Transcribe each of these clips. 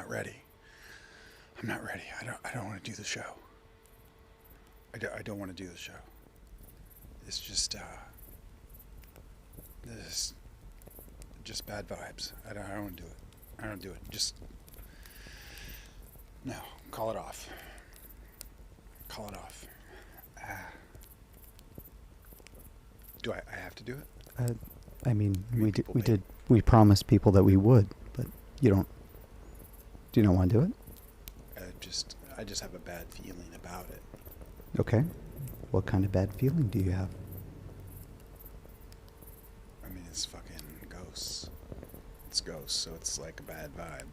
not ready. I'm not ready. I don't want to do the show. I don't want to do the show. It's just this is just bad vibes. I don't want to do it. I don't do it. Just no. Call it off. Call it off. Do I have to do it? We promised people that we would, but you don't. Do you not want to do it? I just have a bad feeling about it. Okay. What kind of bad feeling do you have? I mean, it's fucking ghosts. It's ghosts, so it's like a bad vibe.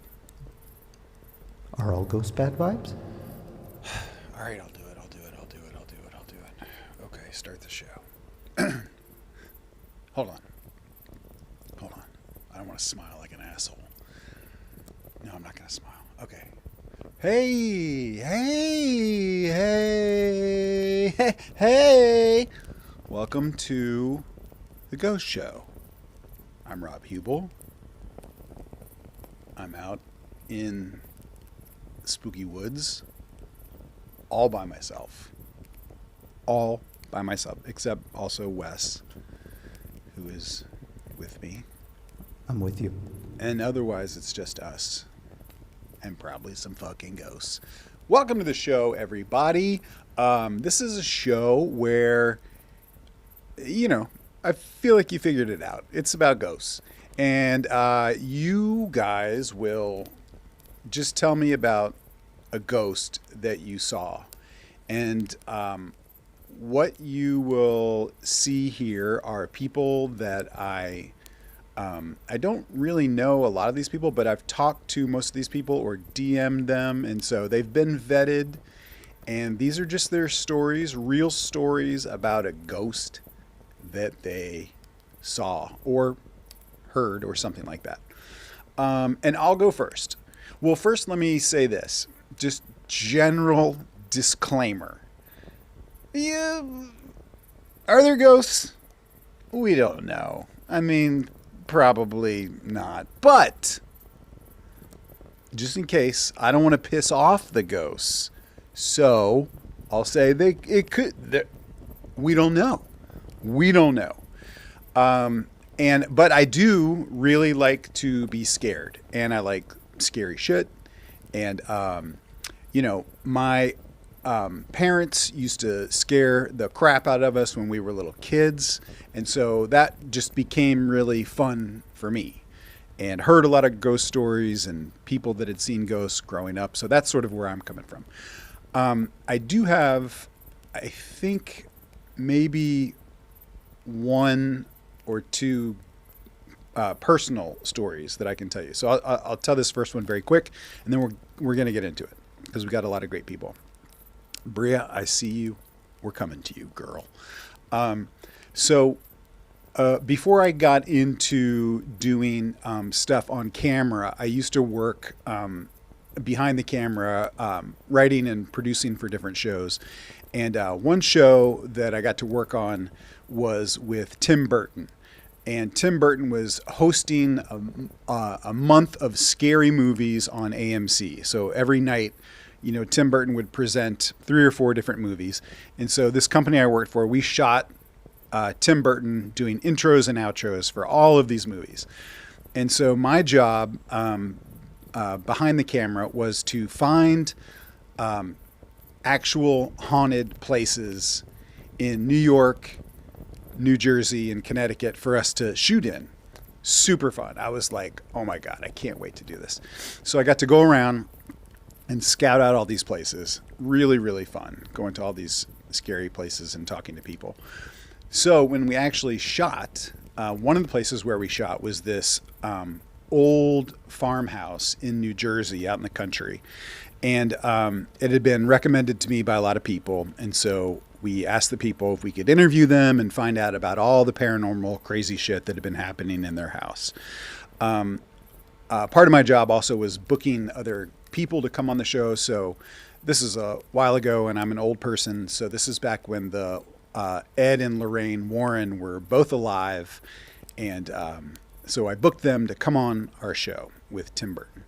Are all ghosts bad vibes? All right, I'll do it. Okay, start the show. Hold on. I don't want to smile like an asshole. No, I'm not going to smile. Okay. Hey. Welcome to The Ghost Show. I'm Rob Huebel. I'm out in spooky woods all by myself. Except also Wes, who is with me. I'm with you. And otherwise, it's just us. And probably some fucking ghosts. Welcome to the show, everybody. This is a show where, I feel like you figured it out. It's about ghosts. And you guys will just tell me about a ghost that you saw. And what you will see here are people that I don't really know a lot of these people, but I've talked to most of these people or DM'd them. And so they've been vetted. And these are just their stories, real stories about a ghost that they saw or heard or something like that. And I'll go first. Well, first, let me say this. Just general disclaimer. Yeah, are there ghosts? We don't know. I mean, probably not. But just in case, I don't want to piss off the ghosts. So I'll say we don't know. But I do really like to be scared, and I like scary shit. And my parents used to scare the crap out of us when we were little kids, and so that just became really fun for me. And heard a lot of ghost stories and people that had seen ghosts growing up, so that's sort of where I'm coming from. I do have, I think, maybe one or two personal stories that I can tell you. So I'll tell this first one very quick, and then we're going to get into it because we've got a lot of great people. Bria, I see you. We're coming to you, girl. So before I got into doing stuff on camera, I used to work behind the camera, writing and producing for different shows. And one show that I got to work on was with Tim Burton. And Tim Burton was hosting a month of scary movies on AMC. So every night, Tim Burton would present 3 or 4 different movies. And so this company I worked for, we shot Tim Burton doing intros and outros for all of these movies. And so my job behind the camera was to find actual haunted places in New York, New Jersey, and Connecticut for us to shoot in. Super fun. I was like, oh my God, I can't wait to do this. So I got to go around and scout out all these places. Really, really fun going to all these scary places and talking to people. So when we actually shot, one of the places where we shot was this old farmhouse in New Jersey out in the country. And it had been recommended to me by a lot of people. And so we asked the people if we could interview them and find out about all the paranormal crazy shit that had been happening in their house. Part of my job also was booking other people to come on the show. So this is a while ago, and I'm an old person. So this is back when the Ed and Lorraine Warren were both alive. And so I booked them to come on our show with Tim Burton.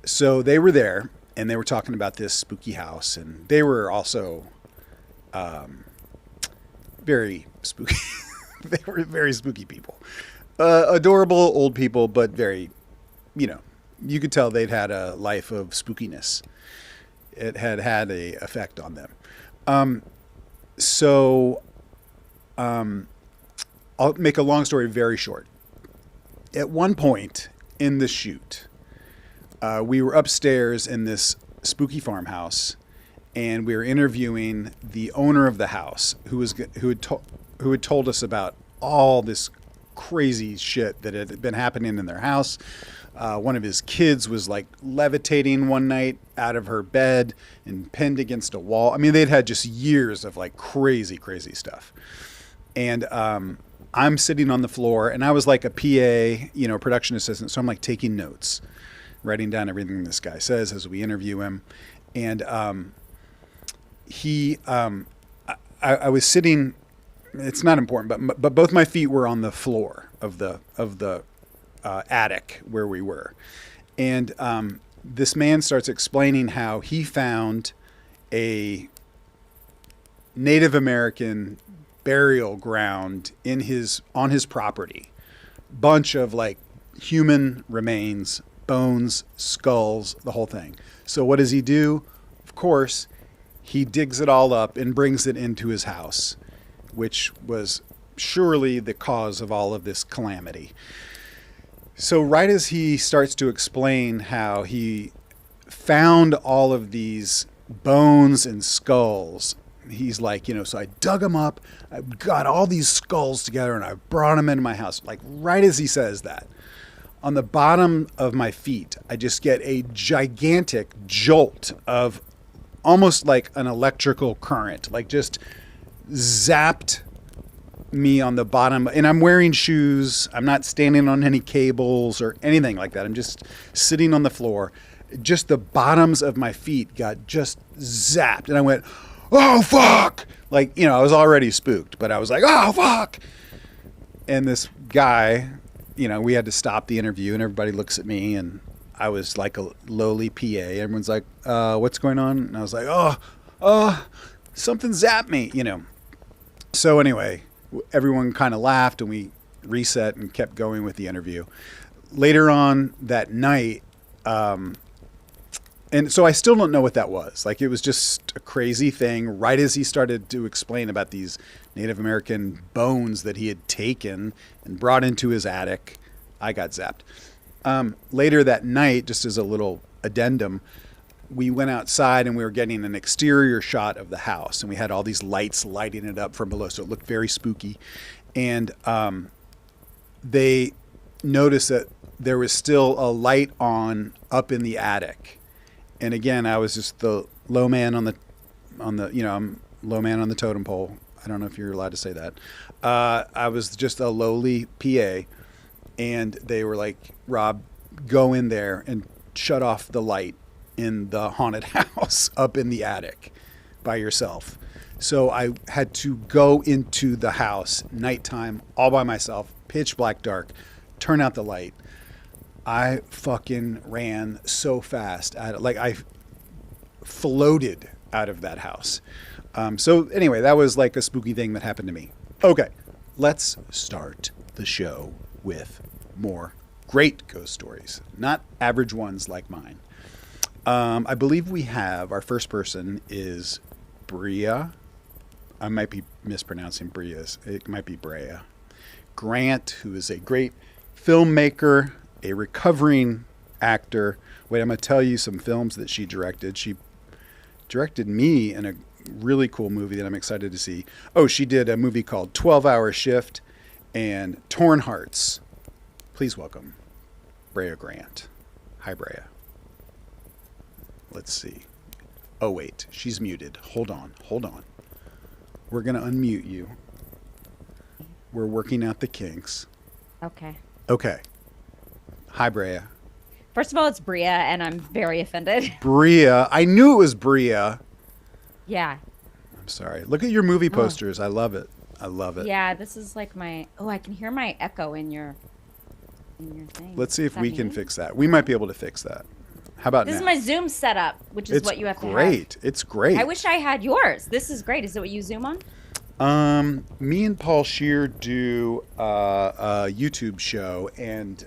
So they were there, and they were talking about this spooky house, and they were also very spooky. They were very spooky people. Adorable old people, but very, you could tell they'd had a life of spookiness. It had had a effect on them. I'll make a long story very short. At one point in the shoot, we were upstairs in this spooky farmhouse, and we were interviewing the owner of the house, who had told us about all this crazy shit that had been happening in their house. One of his kids was like levitating one night out of her bed and pinned against a wall. I mean, they'd had just years of like crazy, crazy stuff. And I'm sitting on the floor, and I was like a PA, production assistant. So I'm like taking notes, writing down everything this guy says as we interview him. And I was sitting. It's not important, but both my feet were on the floor of the attic where we were, and this man starts explaining how he found a Native American burial ground on his property, bunch of like human remains, bones, skulls, the whole thing. So what does he do? Of course, he digs it all up and brings it into his house, which was surely the cause of all of this calamity. So right as he starts to explain how he found all of these bones and skulls, he's like, so I dug them up, I got all these skulls together, and I brought them into my house. Like right as he says that, on the bottom of my feet, I just get a gigantic jolt of almost like an electrical current, like just zapped me on the bottom. And I'm wearing shoes. I'm not standing on any cables or anything like that. I'm just sitting on the floor. Just the bottoms of my feet got just zapped. And I went, oh, fuck. Like, I was already spooked, but I was like, oh, fuck. And this guy, we had to stop the interview, and everybody looks at me, and I was like a lowly PA. Everyone's like, what's going on? And I was like, oh, something zapped me, So anyway, everyone kind of laughed, and we reset and kept going with the interview. Later on that night, and so I still don't know what that was. Like, it was just a crazy thing. Right as he started to explain about these Native American bones that he had taken and brought into his attic, I got zapped. Later that night, just as a little addendum, we went outside and we were getting an exterior shot of the house, and we had all these lights lighting it up from below, so it looked very spooky. And they noticed that there was still a light on up in the attic. And again, I was just the low man on the I'm low man on the totem pole. I don't know if you're allowed to say that. I was just a lowly PA, and they were like, Rob, go in there and shut off the light in the haunted house up in the attic by yourself. So I had to go into the house nighttime all by myself, pitch black dark, turn out the light. I fucking ran so fast. I floated out of that house. So anyway, that was like a spooky thing that happened to me. Okay, let's start the show with more great ghost stories, not average ones like mine. I believe we have our first person is Brea. I might be mispronouncing Brea's. It might be Brea Grant, who is a great filmmaker, a recovering actor. Wait, I'm going to tell you some films that she directed. She directed me in a really cool movie that I'm excited to see. Oh, she did a movie called 12-Hour Shift and Torn Hearts. Please welcome Brea Grant. Hi, Brea. Let's see. Oh, wait. She's muted. Hold on. We're going to unmute you. We're working out the kinks. Okay. Hi, Brea. First of all, it's Brea, and I'm very offended. Brea. I knew it was Brea. Yeah. I'm sorry. Look at your movie posters. I love it. Yeah, this is like my... Oh, I can hear my echo in your thing. Let's see if we can fix that. We might be able to fix that. How about This now? is my Zoom setup, which is It's what you have to have. great. It's great. I wish I had yours. This is great. Is it what you Zoom on? Me and Paul Scheer do a YouTube show, and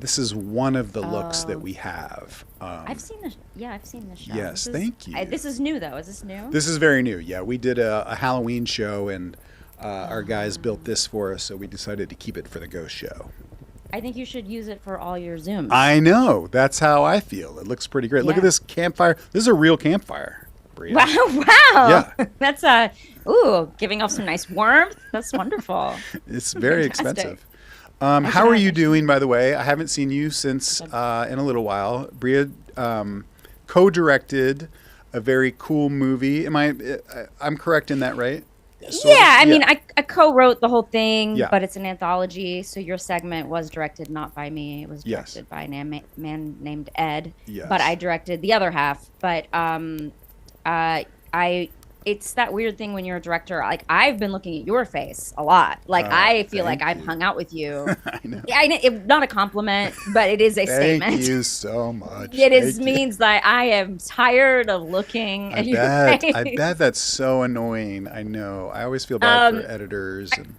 this is one of the looks that we have. I've seen the I've seen the show. Yes, thank you. This is new though. Is this new? This is very new. Yeah, we did a Halloween show, and our guys built this for us, so we decided to keep it for the ghost show. I think you should use it for all your Zooms. I know. That's how I feel. It looks pretty great. Look at Yeah. this campfire. This is a real campfire, Bria. Wow! Yeah. That's giving off some nice warmth. That's wonderful. It's very Fantastic. expensive. How are have you it. doing, by the way? I haven't seen you since in a little while. Bria co-directed a very cool movie. I'm correct in that, right? Sort of? Yeah, I mean, I co-wrote the whole thing, Yeah. but it's an anthology. So your segment was directed not by me; it was Yes. directed by a man named Ed. Yes. But I directed the other half. But it's that weird thing when you're a director. Like I've been looking at your face a lot. Like I feel like thank I've you. hung out with you. I know. Not a compliment, but it is a statement. Thank you so much. It Thank you. means that I am tired of looking at your I face. bet that's so annoying. I know. I always feel bad for editors. And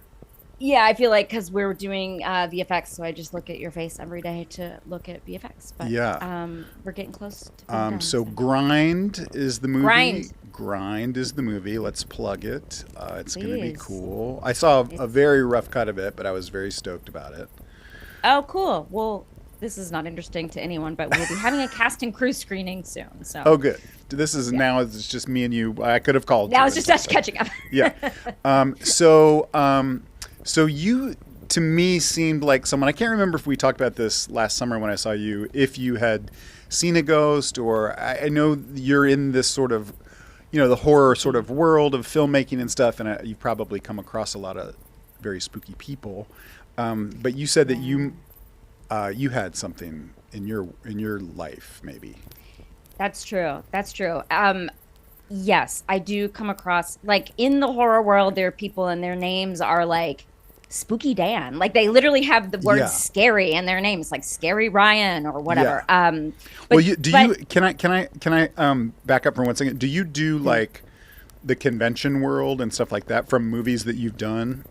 Yeah, I feel like because we're doing VFX, so I just look at your face every day to look at VFX. But Yeah. we're getting close to being done, so Grind is the movie. Grind. Grind is the movie. Let's plug it. It's going to be Please. cool. I saw a very rough cut of it, but I was very stoked about it. Oh, cool. Well, this is not interesting to anyone, but we'll be having a cast and crew screening soon. So Oh, good. This is now it's just me and you. I could have called. now you it's or just us something. catching up. Yeah. So you to me seemed like someone. I can't remember if we talked about this last summer when I saw you. If you had seen a ghost, or I know you're in this sort of, the horror sort of world of filmmaking and stuff, and you've probably come across a lot of very spooky people. But you said that you had something in your life, maybe. That's true. That's true. Yes, I do come across, like, in the horror world, there are people and their names are like Spooky Dan. Like they literally have the word Yeah. scary in their names, like Scary Ryan or whatever. Yeah. But, Well, can I back up for 1 second? Do you do like the convention world and stuff like that from movies that you've done?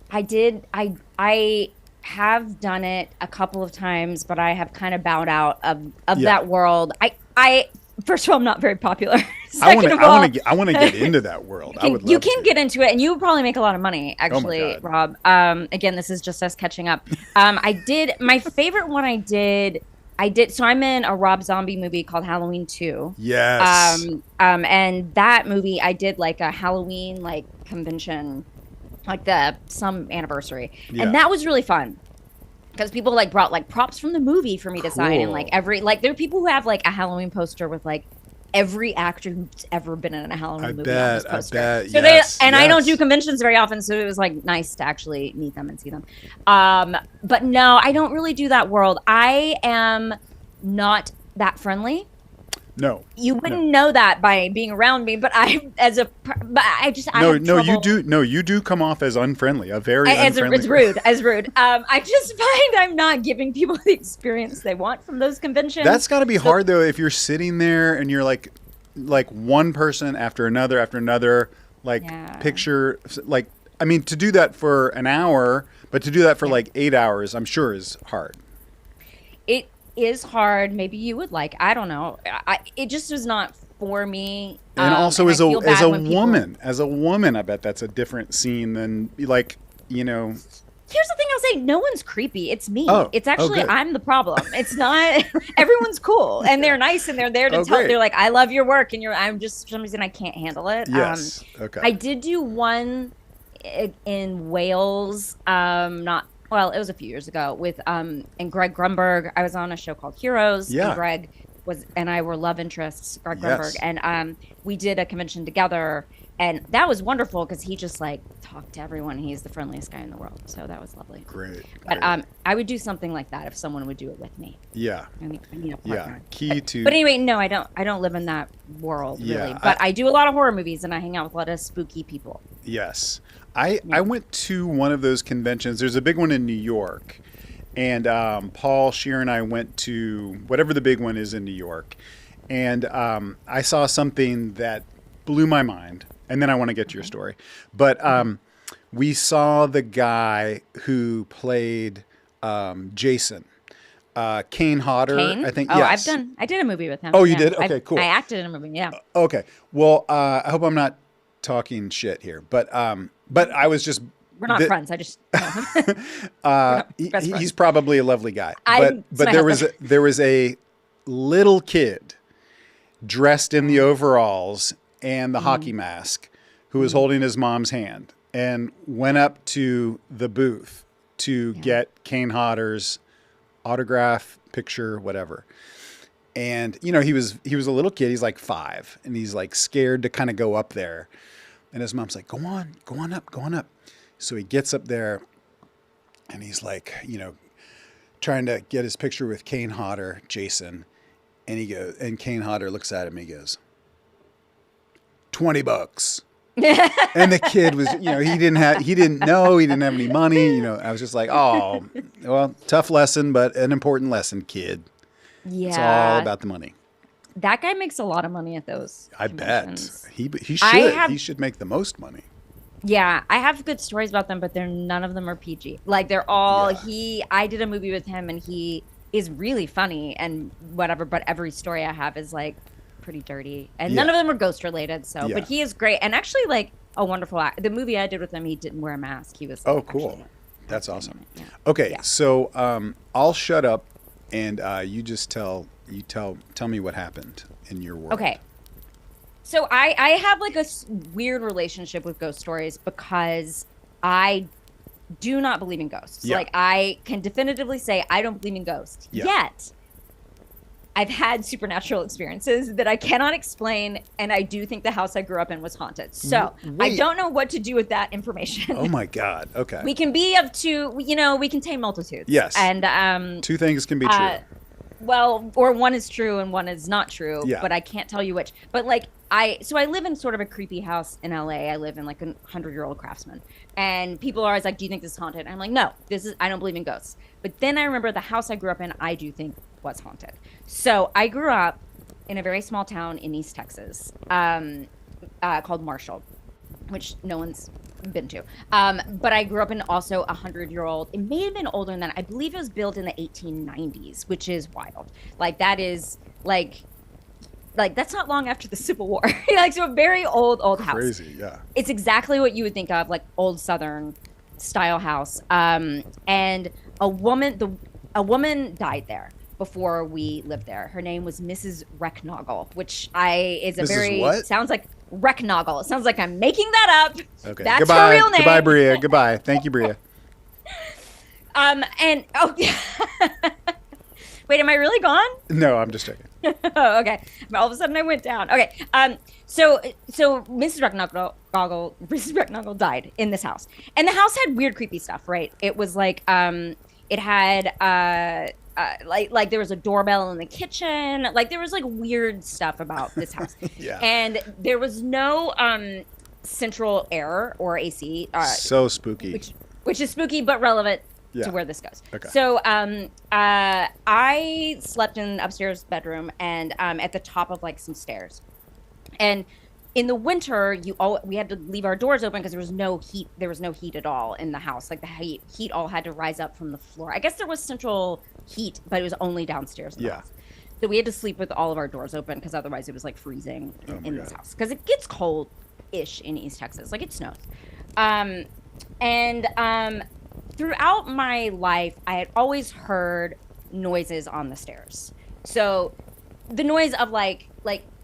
I did. I have done it a couple of times, but I have kind of bowed out of Yeah. that world. I first of all, I'm not very popular. I Second of want all, to get into that world. I would love you can to. get into it, and you would probably make a lot of money, actually, God. Rob. Again, this is just us catching up. I did my favorite one. I did. So I'm in a Rob Zombie movie called Halloween 2. Yes. And that movie, I did like a Halloween like convention, like some anniversary, Yeah. and that was really fun. Because people like brought like props from the movie for me to sign, and like there are people who have like a Halloween poster with like every actor who's ever been in a Halloween movie on this poster. bet. So Yes, I don't do yes. conventions very often, so it was like nice to actually meet them and see them. But no, I don't really do that world. I am not that friendly. No. You wouldn't know that by being around me, but I have trouble. You do come off as unfriendly, unfriendly. It's rude. I just find I'm not giving people the experience they want from those conventions. That's got to be hard though, if you're sitting there and you're like one person after another, like Yeah. picture, like, I mean, to do that for an hour, but to do that for like 8 hours, I'm sure is hard. It is hard. Maybe you would like. I don't know. It just was not for me. And also, and as I feel bad a when people- woman, I bet that's a different scene than like, Here's the thing I'll say. No one's creepy. It's me. Oh, It's actually good. I'm the problem. It's not. Everyone's cool and they're nice and they're there to tell. Great. They're like, I love your work, and I'm just for some reason I can't handle it. Yes. Okay. I did do one in Wales. It was a few years ago with and Greg Grunberg. I was on a show called Heroes. Yeah. And Greg and I were love interests. Greg Yes. Grunberg, and we did a convention together, and that was wonderful because he just like talked to everyone. He's the friendliest guy in the world, so that was lovely. Great. But I would do something like that if someone would do it with me. Yeah. I need a Yeah. partner. Key to. But anyway, no, I don't live in that world Yeah, really. But I do a lot of horror movies, and I hang out with a lot of spooky people. Yes. I went to one of those conventions. There's a big one in New York. And Paul, Scheer, and I went to whatever the big one is in New York. And I saw something that blew my mind. And then I want to get to your story. But we saw the guy who played Jason. Kane Hodder, Kane? I think. Oh, yes. I did a movie with him. Oh, you did? Okay, cool. I acted in a movie, yeah. Okay. Well, I hope I'm not talking shit here, but I was just. We're not friends. I just. He's probably a lovely guy, So but there was a little kid dressed in the overalls and the hockey mask who was holding his mom's hand and went up to the booth to get Kane Hodder's autograph, picture, whatever. And he was a little kid. He's like 5, and he's like scared to kind of go up there. And his mom's like, "Go on up." So he gets up there, and he's like, trying to get his picture with Kane Hodder, Jason. And Kane Hodder looks at him and he goes, $20. And the kid was, he didn't know, he didn't have any money. I was just like, oh, well, tough lesson, but an important lesson, kid. Yeah. It's all about the money. That guy makes a lot of money at those I conventions. bet. He should. He should make the most money. Yeah, I have good stories about them, but none of them are PG. Like they're all I did a movie with him, and he is really funny and whatever. But every story I have is like pretty dirty, and none of them are ghost related. So, but he is great, and actually like a wonderful act. The movie I did with him, he didn't wear a mask. He was cool. That's awesome. Yeah. Okay, so I'll shut up, and you just tell me what happened in your world. Okay. So I have like a weird relationship with ghost stories because I do not believe in ghosts. Yeah. Like I can definitively say I don't believe in ghosts. Yeah. Yet I've had supernatural experiences that I cannot explain, and I do think the house I grew up in was haunted. So I don't know what to do with that information. Oh my God. Okay. We can be of two, we contain multitudes. Yes. And two things can be true. Well, or one is true and one is not true, but I can't tell you which. But like I live in sort of a creepy house in LA. I live in like a 100-year-old Craftsman, and people are always like, "Do you think this is haunted?" And I'm like, "No, I don't believe in ghosts." But then I remember the house I grew up in, I do think was haunted. So I grew up in a very small town in East Texas, called Marshall, which no one's been to. But I grew up in also a 100-year-old. It may have been older than that. I believe it was built in the 1890s, which is wild. Like that is like that's not long after the Civil War. Like so a very old house. Crazy, yeah. It's exactly what you would think of, like old Southern style house. And a woman died there before we lived there. Her name was Mrs. Recknoggle, which sounds like Recknoggle. It sounds like I'm making that up. Okay. That's her real name. Goodbye, Bria. Goodbye. Thank you, Bria. Wait, am I really gone? No, I'm just checking. Oh, okay. All of a sudden I went down. Okay. So Mrs. Recknoggle died in this house. And the house had weird, creepy stuff, right? It was like, it had, like there was a doorbell in the kitchen. Like there was like weird stuff about this house. Yeah. And there was no, central air or AC. So spooky. Which is spooky, but relevant to where this goes. Okay. So I slept in an upstairs bedroom and at the top of like some stairs. And in the winter, we had to leave our doors open because there was no heat. There was no heat at all in the house. Like the heat all had to rise up from the floor. I guess there was central heat, but it was only downstairs in the house. So we had to sleep with all of our doors open because otherwise it was like freezing in this house. Because it gets cold-ish in East Texas. Like it snows. Throughout my life, I had always heard noises on the stairs. So the noise of like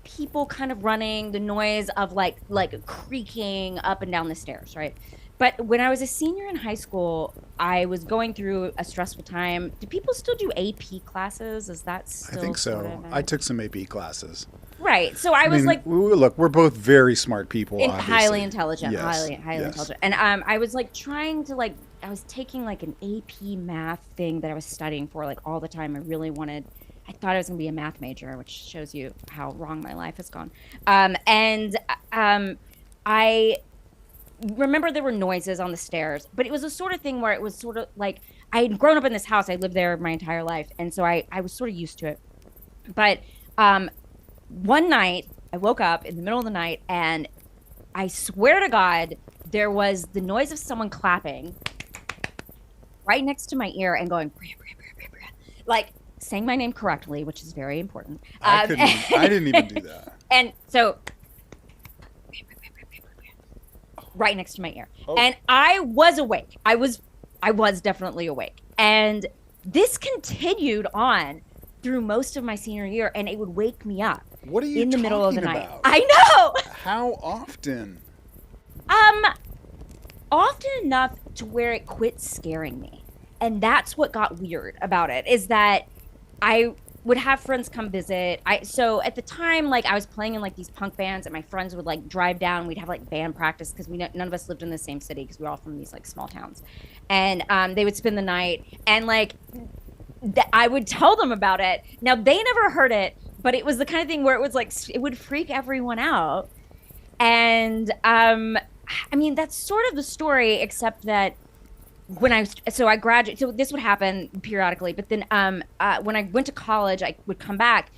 people kind of running, the noise of like creaking up and down the stairs, right? But when I was a senior in high school, I was going through a stressful time. Do people still do AP classes? Is that still? I think so. I took some AP classes. Right. So I was like, look, we're both very smart people, and highly intelligent, yes. highly intelligent. And I was like trying to I was taking like an AP math thing that I was studying for like all the time. I thought I was going to be a math major, which shows you how wrong my life has gone. I remember there were noises on the stairs, but it was a sort of thing where it was sort of like I had grown up in this house. I lived there my entire life. And so I was sort of used to it. But one night I woke up in the middle of the night and I swear to God, there was the noise of someone clapping right next to my ear and going, Bria, Bria, Bria, Bria, Bria. Like saying my name correctly, which is very important. I didn't even do that. And so right next to my ear. Oh. And I was awake. I was definitely awake. And this continued on through most of my senior year, and it would wake me up. What are you in the middle of the about? Night? I know. How often? Often enough to where it quit scaring me. And that's what got weird about it, is that I would have friends come visit. So at the time, like I was playing in like these punk bands, and my friends would like drive down. We'd have like band practice because none of us lived in the same city because we were all from these like small towns, and they would spend the night. And like I would tell them about it. Now they never heard it, but it was the kind of thing where it was like it would freak everyone out. And I mean that's sort of the story, except that when I graduated, so this would happen periodically, but then when I went to college, I would come back,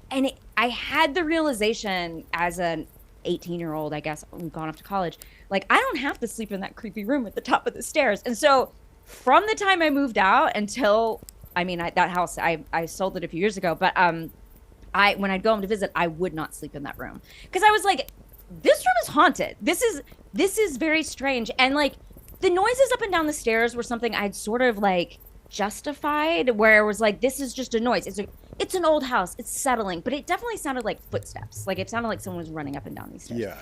and I had the realization as an 18-year-old, I guess, gone off to college, like I don't have to sleep in that creepy room at the top of the stairs. And so from the time I moved out until, that house, I sold it a few years ago, but when I'd go home to visit, I would not sleep in that room because I was like, this room is haunted. This is very strange. And like, the noises up and down the stairs were something I'd sort of like justified, where it was like, this is just a noise. It's an old house. It's settling, but it definitely sounded like footsteps. Like it sounded like someone was running up and down these stairs. Yeah.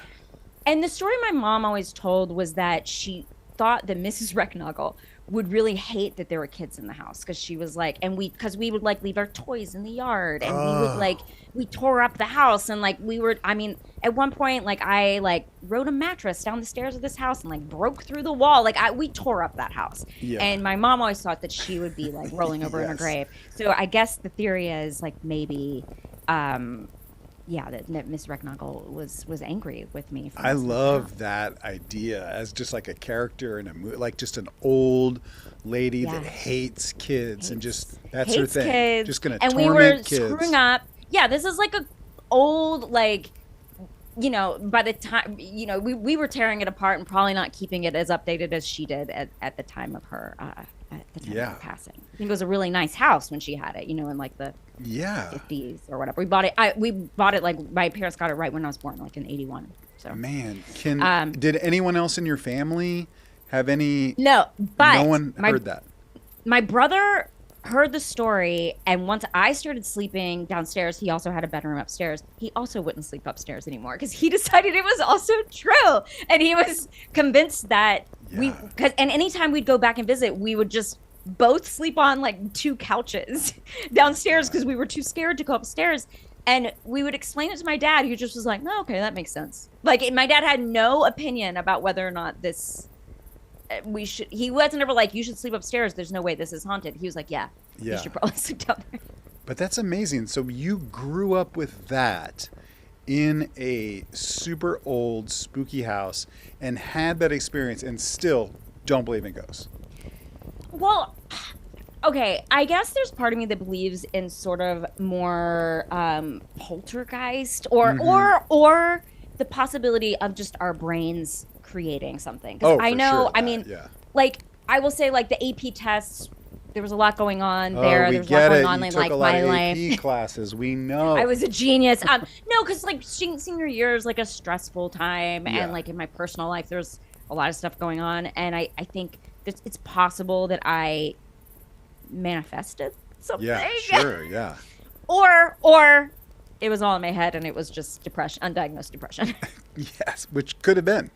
And the story my mom always told was that she thought that Mrs. Recknagel would really hate that there were kids in the house, because she was like, and because we would like leave our toys in the yard, and we would like, we tore up the house, and like we were, at one point, like I like rode a mattress down the stairs of this house and like broke through the wall. Like we tore up that house. Yeah. And my mom always thought that she would be like rolling over in her grave. So I guess the theory is like maybe, that Miss Recknagel was angry with me. I love that idea as just like a character in a movie, like just an old lady that hates kids and just that's her thing. Kids. Just gonna torment kids. And we were screwing up. Yeah, this is like a old like. By the time, we were tearing it apart and probably not keeping it as updated as she did at the time of her, of her passing. I think it was a really nice house when she had it, in like the 50s or whatever. We bought it like my parents got it right when I was born, like in 81. So man, did anyone else in your family have any? No, but no one heard that. My brother heard the story, and once I started sleeping downstairs, he also had a bedroom upstairs. He also wouldn't sleep upstairs anymore because he decided it was also true, and he was convinced that and anytime we'd go back and visit, we would just both sleep on like two couches downstairs because we were too scared to go upstairs. And we would explain it to my dad, who just was like, "No, okay, that makes sense." Like my dad had no opinion about whether or not this. He wasn't ever like, you should sleep upstairs. There's no way this is haunted. He was like, yeah, you should probably sleep down there. But that's amazing. So you grew up with that in a super old, spooky house and had that experience and still don't believe in ghosts. Well, okay, I guess there's part of me that believes in sort of more poltergeist or the possibility of just our brains creating something. I know, sure. Like I will say, like the AP tests, there was a lot going on there. There was a lot going on in like my life. AP classes, we know. I was a genius. No, because like senior year is like a stressful time, and like in my personal life, there's a lot of stuff going on, and I think it's possible that I manifested something. Yeah, sure, yeah. Or it was all in my head, and it was just depression, undiagnosed depression. Yes, which could have been.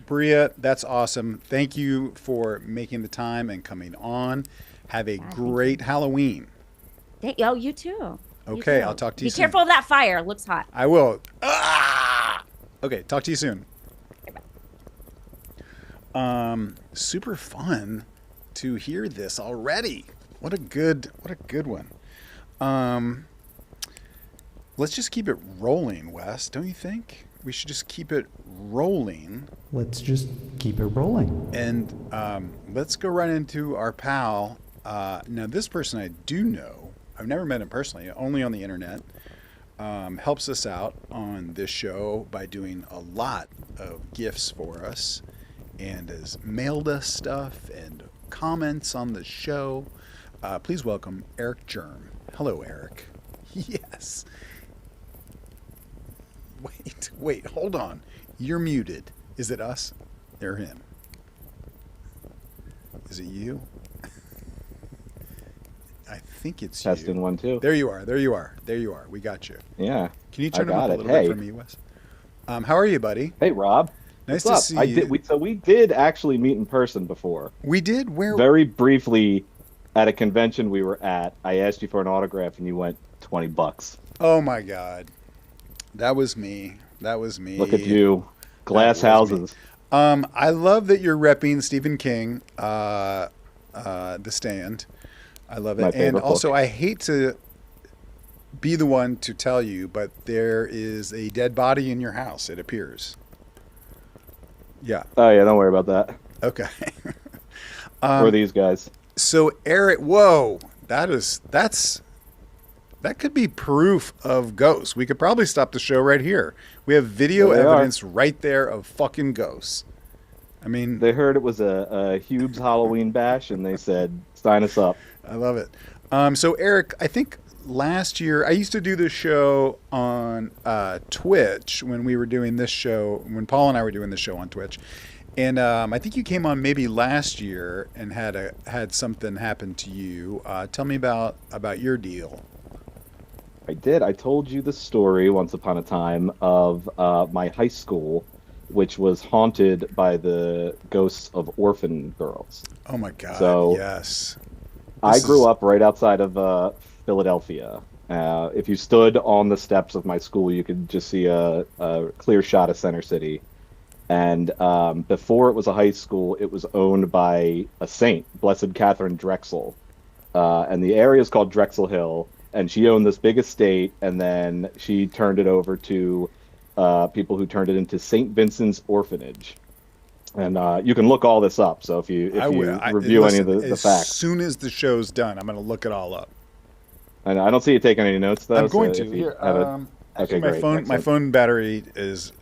Bria, that's awesome. Thank you for making the time and coming on. Have a great Halloween. You too. Okay, I'll talk to you soon. Be careful of that fire. It looks hot. I will. Okay, talk to you soon. Super fun to hear this already. What a good one. Let's just keep it rolling, Wes, don't you think? we should just keep it rolling. Let's just keep it rolling. And let's go right into our pal. Now, this person I do know. I've never met him personally, only on the internet. Helps us out on this show by doing a lot of gifts for us and has mailed us stuff and comments on the show. Please welcome Eric Germ. Hello, Eric. Yes. Wait, hold on. You're muted. Is it us or him? Is it you? I think it's Testing you. 1 2. There you are. We got you. Yeah. Can you turn it up up a little bit for me, Wes? How are you, buddy? Hey, Rob. Nice What's to up? see you. We did actually meet in person before. We did? Where? Very briefly at a convention we were at. I asked you for an autograph and you went $20. Oh my God. That was me. Look at you. Glass houses. I love that you're repping Stephen King, The Stand. I love it. My favorite And also, book. I hate to be the one to tell you, but there is a dead body in your house, it appears. Yeah. Oh, yeah, don't worry about that. Okay. Or these guys. So, Eric, whoa, that could be proof of ghosts. We could probably stop the show right here. We have video evidence right there of fucking ghosts. I mean, They heard it was a Hueb's Halloween bash and they said, sign us up. I love it. So, Eric, I think last year I used to do this show on Twitch when we were doing this show, when Paul and I were doing this show on Twitch. And I think you came on maybe last year and had something happen to you. Tell me about your deal. I did. I told you the story once upon a time of my high school, which was haunted by the ghosts of orphan girls. Oh my God! So, yes. I grew up right outside of Philadelphia. If you stood on the steps of my school, you could just see a clear shot of Center City. And before it was a high school, it was owned by a saint, Blessed Catherine Drexel. And the area is called Drexel Hill. And she owned this big estate, and then she turned it over to people who turned it into St. Vincent's Orphanage. And you can look all this up. So if you review any of the facts. As soon as the show's done, I'm going to look it all up. And I don't see you taking any notes, though. I'm going so to. if you Here, have actually, okay, great. my phone battery is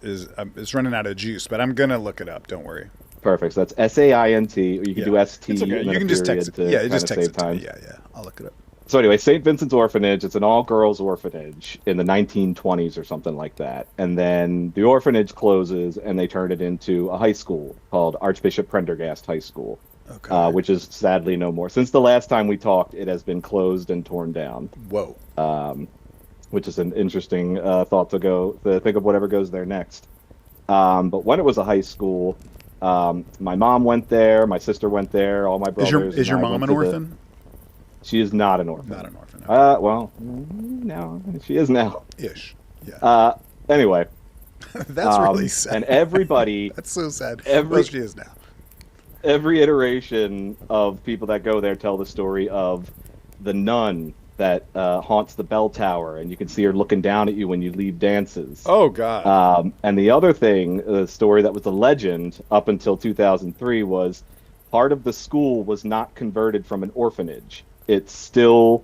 running out of juice, but I'm going to look it up. Don't worry. Perfect. So that's SAINT, or you can do ST. It's okay. And then You can a just text it. period Yeah, to just kinda text save it to time. me. Yeah. I'll look it up. So anyway, St. Vincent's Orphanage, it's an all-girls orphanage in the 1920s or something like that. And then the orphanage closes, and they turn it into a high school called Archbishop Prendergast High School, which is sadly no more. Since the last time we talked, it has been closed and torn down. Whoa. Which is an interesting thought to think of whatever goes there next. But when it was a high school, my mom went there, my sister went there, all my brothers. Is your mom an orphan? She is not an orphan. Not an orphan. Okay. Well, no, she is now. Ish. Yeah. Anyway. That's really sad. And everybody. That's so sad. She is now. Every iteration of people that go there tell the story of the nun that haunts the bell tower, and you can see her looking down at you when you leave dances. Oh, God. And the other thing, the story that was a legend up until 2003 was part of the school was not converted from an orphanage. It's still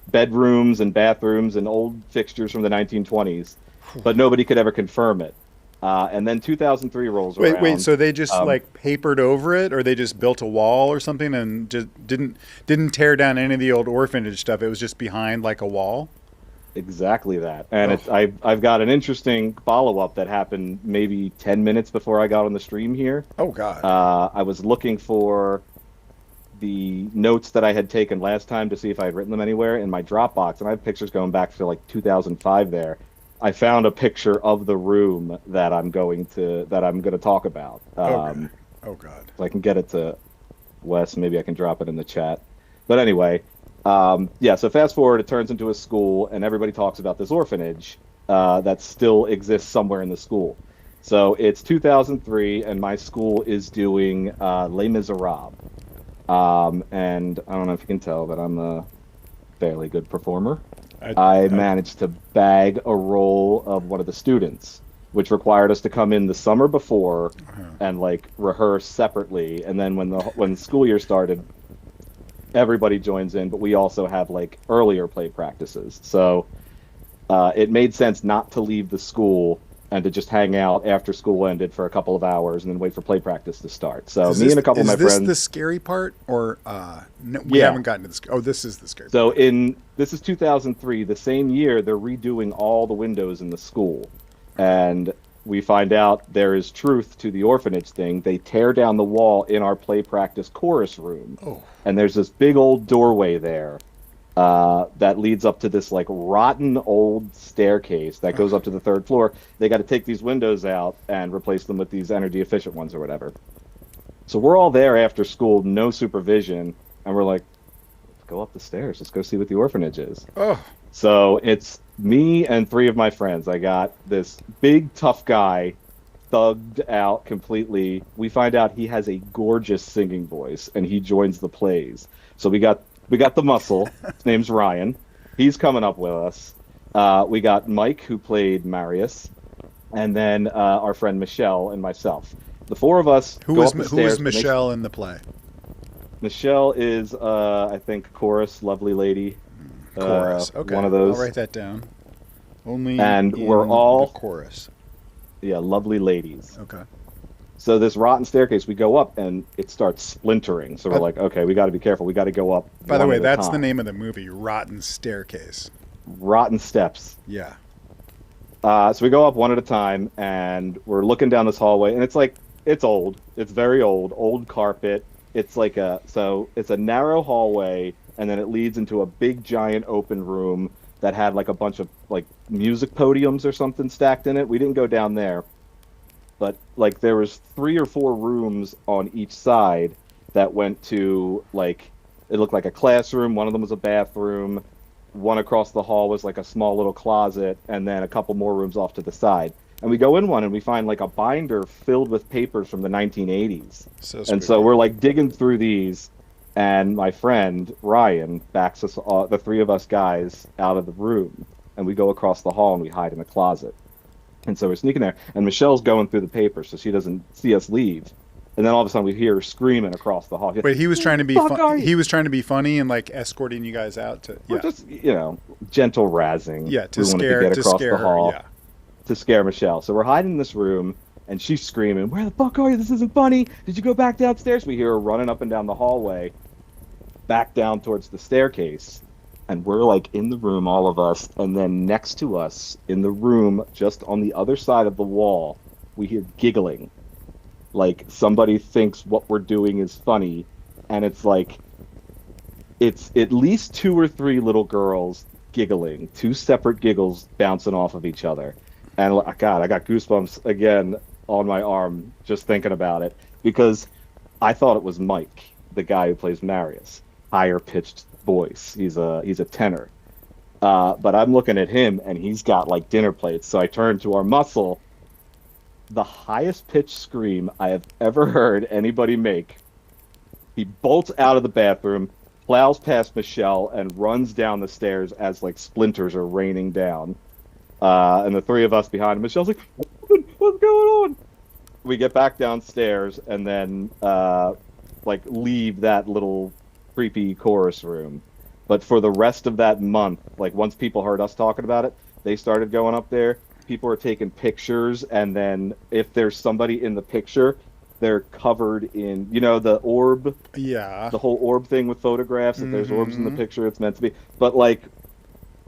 bedrooms and bathrooms and old fixtures from the 1920s, but nobody could ever confirm it. And then 2003 rolls around. Wait, so they just papered over it, or they just built a wall or something and just didn't tear down any of the old orphanage stuff? It was just behind like a wall? Exactly that. And I've got an interesting follow-up that happened maybe 10 minutes before I got on the stream here. Oh, God. I was looking for the notes that I had taken last time to see if I had written them anywhere in my Dropbox, and I have pictures going back to like 2005 there. I found a picture of the room that I'm going to talk about. Oh God! So I can get it to Wes. Maybe I can drop it in the chat. But anyway, so fast forward, it turns into a school, and everybody talks about this orphanage that still exists somewhere in the school. So it's 2003, and my school is doing Les Miserables. And I don't know if you can tell, but I'm a fairly good performer. I managed to bag a role of one of the students, which required us to come in the summer before and like rehearse separately. And then when the school year started, everybody joins in, but we also have like earlier play practices. So it made sense not to leave the school and to just hang out after school ended for a couple of hours and then wait for play practice to start. So me and a couple of my friends. Is this the scary part, or no, we haven't gotten to this? Oh, this is the scary part. So this is 2003. The same year, they're redoing all the windows in the school, and we find out there is truth to the orphanage thing. They tear down the wall in our play practice chorus room, and there's this big old doorway there. That leads up to this like rotten old staircase that goes up to the third floor. They got to take these windows out and replace them with these energy efficient ones or whatever. So we're all there after school, no supervision, and we're like, let's go up the stairs. Let's go see what the orphanage is. So it's me and 3 of my friends. I got this big tough guy, thugged out completely. We find out he has a gorgeous singing voice, and he joins the plays. So we got the muscle. His name's Ryan. He's coming up with us. We got Mike, who played Marius, and then our friend Michelle and myself. The 4 of us go up the stairs. Who is Michelle in the play? Michelle is, I think, chorus, lovely lady. Chorus. Okay. One of those. I'll write that down. Only and we're all the chorus. Yeah, lovely ladies. Okay. So this rotten staircase, we go up and it starts splintering. So we're like, okay, we got to be careful. We got to go up. By the way, that's the name of the movie, Rotten Staircase. Rotten Steps. Yeah. So we go up one at a time, and we're looking down this hallway, and it's old. It's very old carpet. It's like it's a narrow hallway, and then it leads into a big giant open room that had like a bunch of like music podiums or something stacked in it. We didn't go down there. But like there was 3 or 4 rooms on each side that went to like, it looked like a classroom. One of them was a bathroom. One across the hall was like a small little closet, and then a couple more rooms off to the side. And we go in one and we find like a binder filled with papers from the 1980s. So we're like digging through these, and my friend Ryan backs us, the 3 of us guys, out of the room, and we go across the hall and we hide in the closet. And so we're sneaking there, and Michelle's going through the papers so she doesn't see us leave. And then all of a sudden we hear her screaming across the hall. Wait, he was trying to be he was trying to be funny and like escorting you guys out to just gentle razzing. Yeah, to scare her, yeah. To scare Michelle. So we're hiding in this room, and she's screaming, "Where the fuck are you? This isn't funny. Did you go back downstairs?" We hear her running up and down the hallway, back down towards the staircase. And we're like in the room, all of us, and then next to us in the room, just on the other side of the wall, we hear giggling. Like somebody thinks what we're doing is funny, and it's like, it's at least 2 or 3 little girls giggling, 2 separate giggles bouncing off of each other. And God, I got goosebumps again on my arm just thinking about it, because I thought it was Mike, the guy who plays Marius, higher pitched voice. He's a tenor, but I'm looking at him and he's got like dinner plates. So I turn to our muscle. The highest pitched scream I have ever heard anybody make. He bolts out of the bathroom, plows past Michelle, and runs down the stairs as like splinters are raining down. And the 3 of us behind him, Michelle's like, "What's going on?" We get back downstairs and then like leave that little creepy chorus room. But for the rest of that month, like once people heard us talking about it, they started going up there. People are taking pictures, and then if there's somebody in the picture, they're covered in, the orb. Yeah. The whole orb thing with photographs. If there's orbs in the picture, it's meant to be. But like,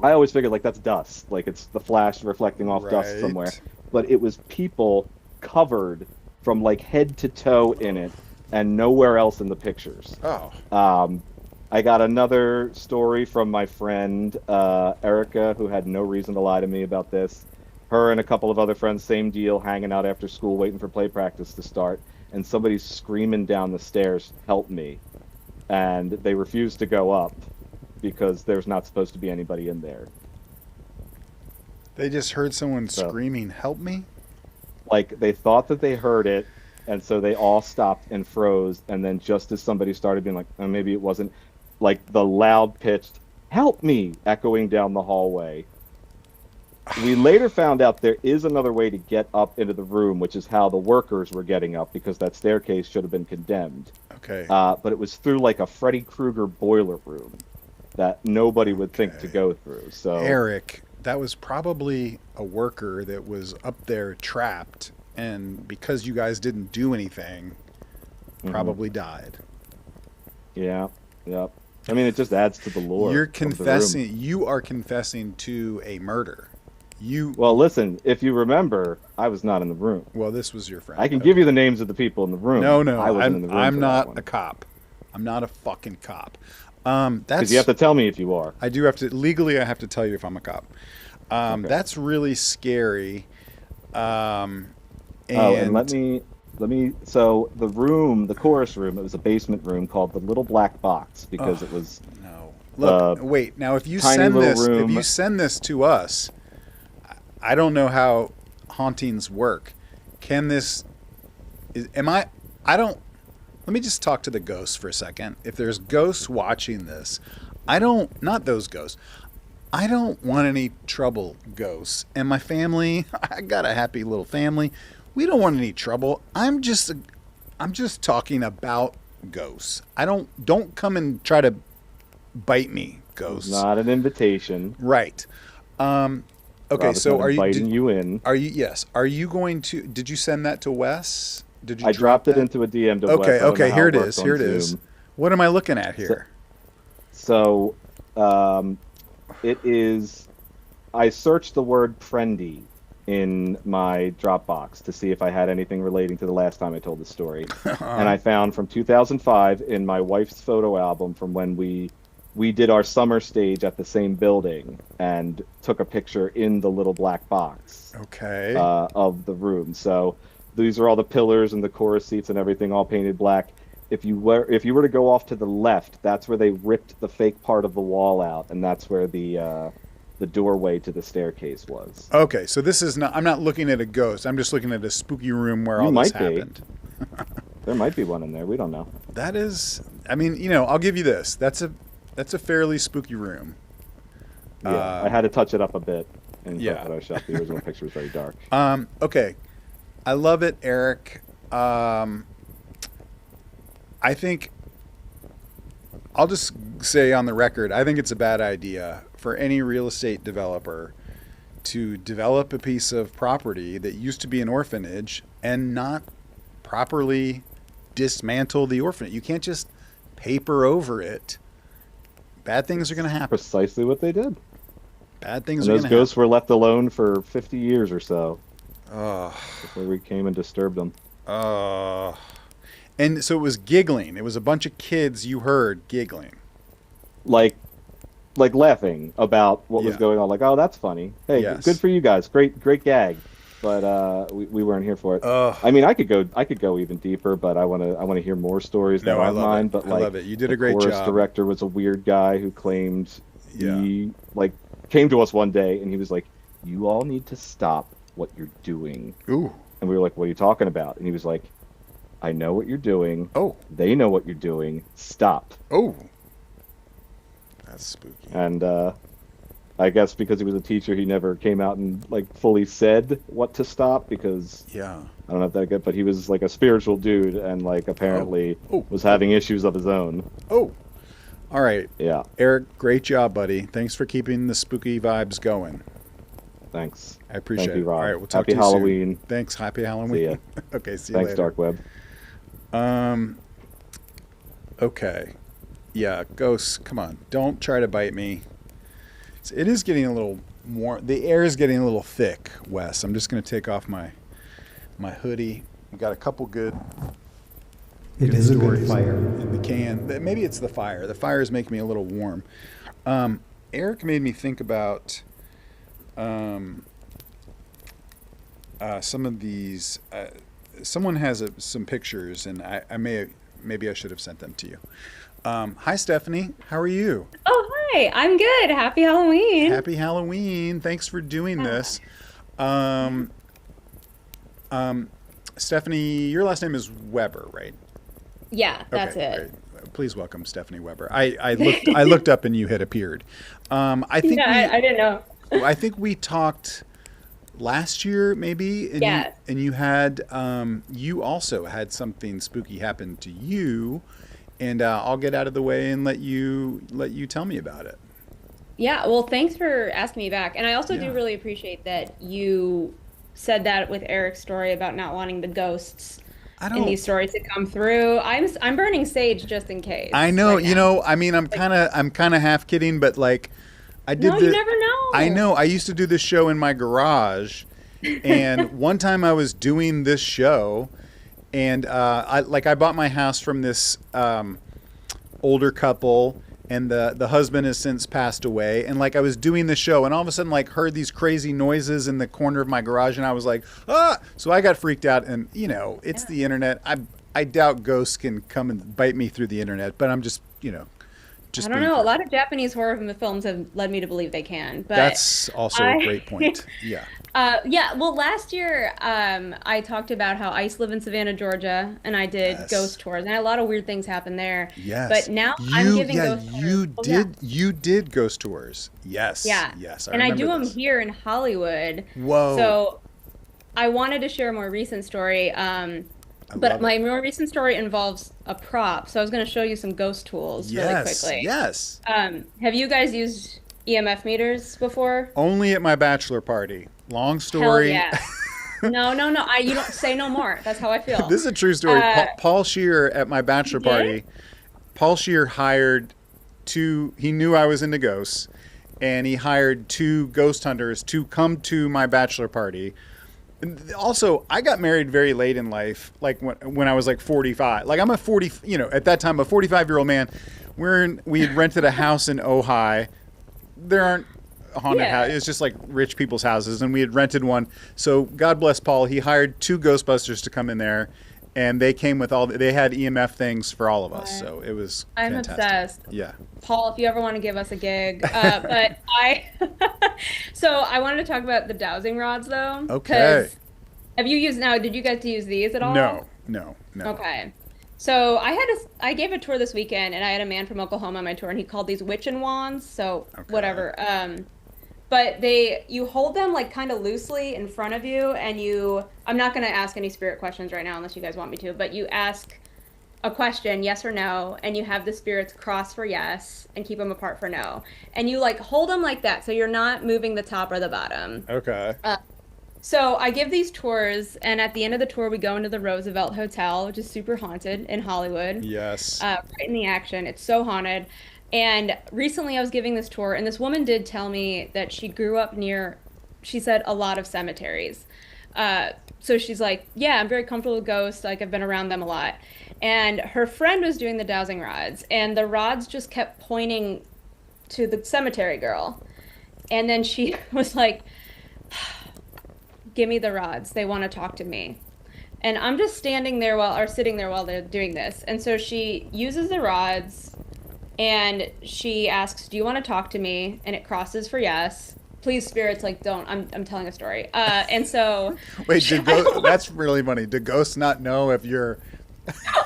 I always figured like that's dust. Like it's the flash reflecting off dust somewhere. But it was people covered from like head to toe in it, and nowhere else in the pictures. I got another story from my friend Erica, who had no reason to lie to me about this. Her and a couple of other friends, same deal, hanging out after school, waiting for play practice to start, and somebody's screaming down the stairs, "Help me!" And they refused to go up because there's not supposed to be anybody in there. They just heard someone screaming, "Help me!" Like they thought that they heard it. And so they all stopped and froze, and then just as somebody started being like, oh, maybe it wasn't, like the loud-pitched, "Help me!" echoing down the hallway. we later found out there is another way to get up into the room, which is how the workers were getting up, because that staircase should have been condemned. Okay. But it was through like a Freddy Krueger boiler room that nobody would think to go through. So Eric, that was probably a worker that was up there trapped, and because you guys didn't do anything, probably died. Yeah. Yep. I mean, it just adds to the lore. You're confessing. You are confessing to a murder. Well, listen. If you remember, I was not in the room. Well, this was your friend. I can give you the names of the people in the room. No, I wasn't in the room. I'm not a cop. I'm not a fucking cop. Because you have to tell me if you are. I do have to legally. I have to tell you if I'm a cop. Okay. That's really scary. And let me. So the room, the chorus room, it was a basement room called the Little Black Box because it was. No. Look, wait. Now, if you send this to us, I don't know how hauntings work. Let me just talk to the ghosts for a second. If there's ghosts watching this, not those ghosts. I don't want any trouble, ghosts. And my family, I got a happy little family. We don't want any trouble. I'm just talking about ghosts. Don't come and try to bite me, ghosts. It's not an invitation. Right. Okay, so are you inviting you in? Yes. Are you going to? Did you send that to Wes? Did you? I dropped it into a DM to Wes. Okay. Here it is. What am I looking at here? So, it is. I searched the word "friendy" in my Dropbox to see if I had anything relating to the last time I told the story, and I found from 2005 in my wife's photo album from when we did our summer stage at the same building and took a picture in the Little Black Box. Okay. Of the room. So these are all the pillars and the chorus seats and everything all painted black. If you were to go off to the left, that's where they ripped the fake part of the wall out, and that's where the doorway to the staircase was. Okay, so this is not. I'm not looking at a ghost. I'm just looking at a spooky room where all this happened. There might be one in there. We don't know. That is. I mean, I'll give you this. That's a fairly spooky room. Yeah, I had to touch it up a bit in Photoshop. The original picture was very dark. Okay, I love it, Eric. I think I'll just say on the record, I think it's a bad idea for any real estate developer to develop a piece of property that used to be an orphanage and not properly dismantle the orphanage. You can't just paper over it. Bad things are going to happen. Precisely what they did. Bad things are going to happen. Those ghosts were left alone for 50 years or so. Before we came and disturbed them. And so it was giggling. It was a bunch of kids you heard giggling. Like laughing about what was going on. Like, oh, that's funny. Hey, good for you guys. Great gag. But we weren't here for it. I mean, I could go even deeper, but I want to hear more stories that aren't mine. But I love it. You did a great job. The chorus director was a weird guy who claimed he came to us one day and he was like, "You all need to stop what you're doing." Ooh. And we were like, "What are you talking about?" And he was like, "I know what you're doing. Oh. They know what you're doing. Stop." Oh. That's spooky. And I guess because he was a teacher, he never came out and fully said what to stop because I don't know if that good, but he was like a spiritual dude and apparently was having issues of his own. Oh. All right. Yeah. Eric, great job, buddy. Thanks for keeping the spooky vibes going. Thanks. I appreciate it. All right, we'll talk to you Halloween. Soon. Thanks. Happy Halloween. See ya. Okay, see you later. Thanks, Dark Web. Okay. Yeah, ghosts, come on. Don't try to bite me. It is getting a little warm. The air is getting a little thick, Wes. I'm just going to take off my hoodie. We got a couple good It is a good fire in the can. Maybe it's the fire. The fire is making me a little warm. Eric made me think about some of these. Someone has some pictures, and maybe I should have sent them to you. Hi, Stephanie. How are you? Oh, hi. I'm good. Happy Halloween. Happy Halloween. Thanks for doing this. Stephanie, your last name is Weber, right? Yeah, that's it. Great. Please welcome Stephanie Weber. I looked up and you had appeared. I think I didn't know. I think we talked last year, maybe. And Yes. you had, you also had something spooky happen to you, and I'll get out of the way and let you tell me about it. Yeah, well, thanks for asking me back. And I also Yeah. do really appreciate that you said that with Eric's story about not wanting the ghosts I in don't. these stories to come through. I'm burning sage just in case I know. right You now. know. I mean, I'm kind of half kidding, but like, I did No, the. you never know. I know. I used to do this show in my garage, and one time I was doing this show, and I bought my house from this older couple, and the husband has since passed away, and like I was doing the show, and all of a sudden like heard these crazy noises in the corner of my garage, and I was like, ah! So I got freaked out, and it's the internet. I doubt ghosts can come and bite me through the internet, but I'm just just I don't being know. A careful. lot of Japanese horror films have led me to believe they can, but That's also a great point. Yeah. Yeah, well, last year I talked about how I used to live in Savannah, Georgia, and I did Yes. ghost tours, and I had a lot of weird things happen there. Yes. But now I'm giving ghost you tours. Oh, yeah. you did ghost tours. Yes. Yeah. Yes. And I remember do them this. here in Hollywood. Whoa. So I wanted to share a more recent story. I But love my it. more recent story involves a prop. So I was going to show you some ghost tools really Yes. quickly. Yes. Have you guys used EMF meters before? Only at my bachelor party. Long Hell story. yeah. No. You don't say no more. That's how I feel. This is a true story. Uh, Paul Scheer at my bachelor He did? party. Paul Scheer hired two. He knew I was into ghosts, and he hired two ghost hunters to come to my bachelor party. And also, I got married very late in life, like when I was like 45. Like I'm a 40, at that time a 45-year-old man. We had rented a house in Ojai. There aren't haunted Yeah. houses. It's just like rich people's houses, and we had rented one. So God bless Paul. He hired two Ghostbusters to come in there, and they came with they had EMF things for all of us. So it was I'm fantastic. obsessed. Yeah. Paul, if you ever want to give us a gig. But so I wanted to talk about the dowsing rods though. Okay. 'Cause did you guys use these at all? No. Okay. So I gave a tour this weekend, and I had a man from Oklahoma on my tour, and he called these witching wands. So Okay. whatever. But you hold them like kind of loosely in front of you, and I'm not going to ask any spirit questions right now unless you guys want me to, but you ask a question, yes or no, and you have the spirits cross for yes and keep them apart for no. And you like hold them like that, so you're not moving the top or the bottom. Okay. So I give these tours, and at the end of the tour, we go into the Roosevelt Hotel, which is super haunted in Hollywood. Yes. Right in the action. It's so haunted. And recently I was giving this tour, and this woman did tell me that she grew up near, she said, a lot of cemeteries. So she's like, yeah, I'm very comfortable with ghosts. Like, I've been around them a lot. And her friend was doing the dowsing rods, and the rods just kept pointing to the cemetery girl. And then she was like, give me the rods. They want to talk to me. And I'm just sitting there while they're doing this. And so she uses the rods, and she asks, do you want to talk to me? And it crosses for yes. Please, spirits, like, don't. I'm telling a story. And so... Wait, that's really funny. Do ghosts not know if you're...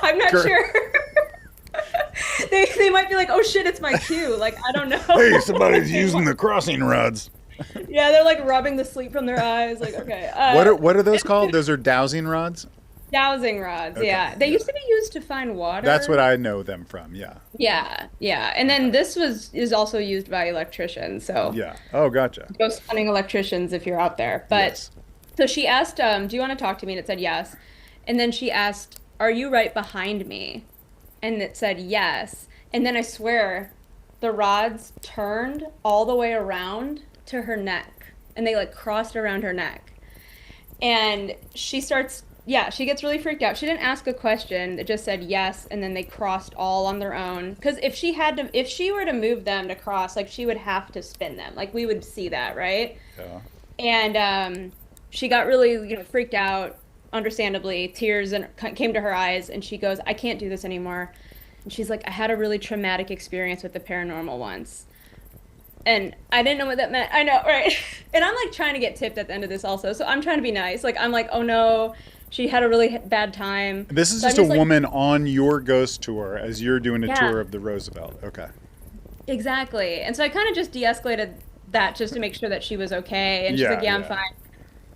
I'm not sure. They might be like, oh shit, it's my cue. Like, I don't know. Hey, somebody's using the crossing rods. Yeah, they're like rubbing the sleep from their eyes. Like, okay. What are those called? Those are dowsing rods? Dowsing rods, Okay, yeah. They used to be used to find water. That's what I know them from, yeah. Yeah. And then this is also used by electricians, so Yeah. Oh, gotcha. ghost hunting electricians if you're out there. But Yes. so she asked, do you want to talk to me? And it said yes. And then she asked, are you right behind me? And it said yes. And then I swear the rods turned all the way around to her neck, and they like crossed around her neck. And she gets really freaked out. She didn't ask a question. It just said yes, and then they crossed all on their own. Because if she were to move them to cross, like, she would have to spin them. Like, we would see that, right? Yeah. And she got really, freaked out, understandably. Tears came to her eyes, and she goes, I can't do this anymore. And she's like, I had a really traumatic experience with the paranormal once. And I didn't know what that meant. I know, right? And I'm like trying to get tipped at the end of this also. So I'm trying to be nice. Like, I'm like, oh no, she had a really bad time. This is So just I'm a like, woman on your ghost tour as you're doing a Yeah. tour of the Roosevelt. Okay. Exactly. And so I kind of just de-escalated that just to make sure that she was okay. And she's Yeah, like, yeah, I'm yeah. fine.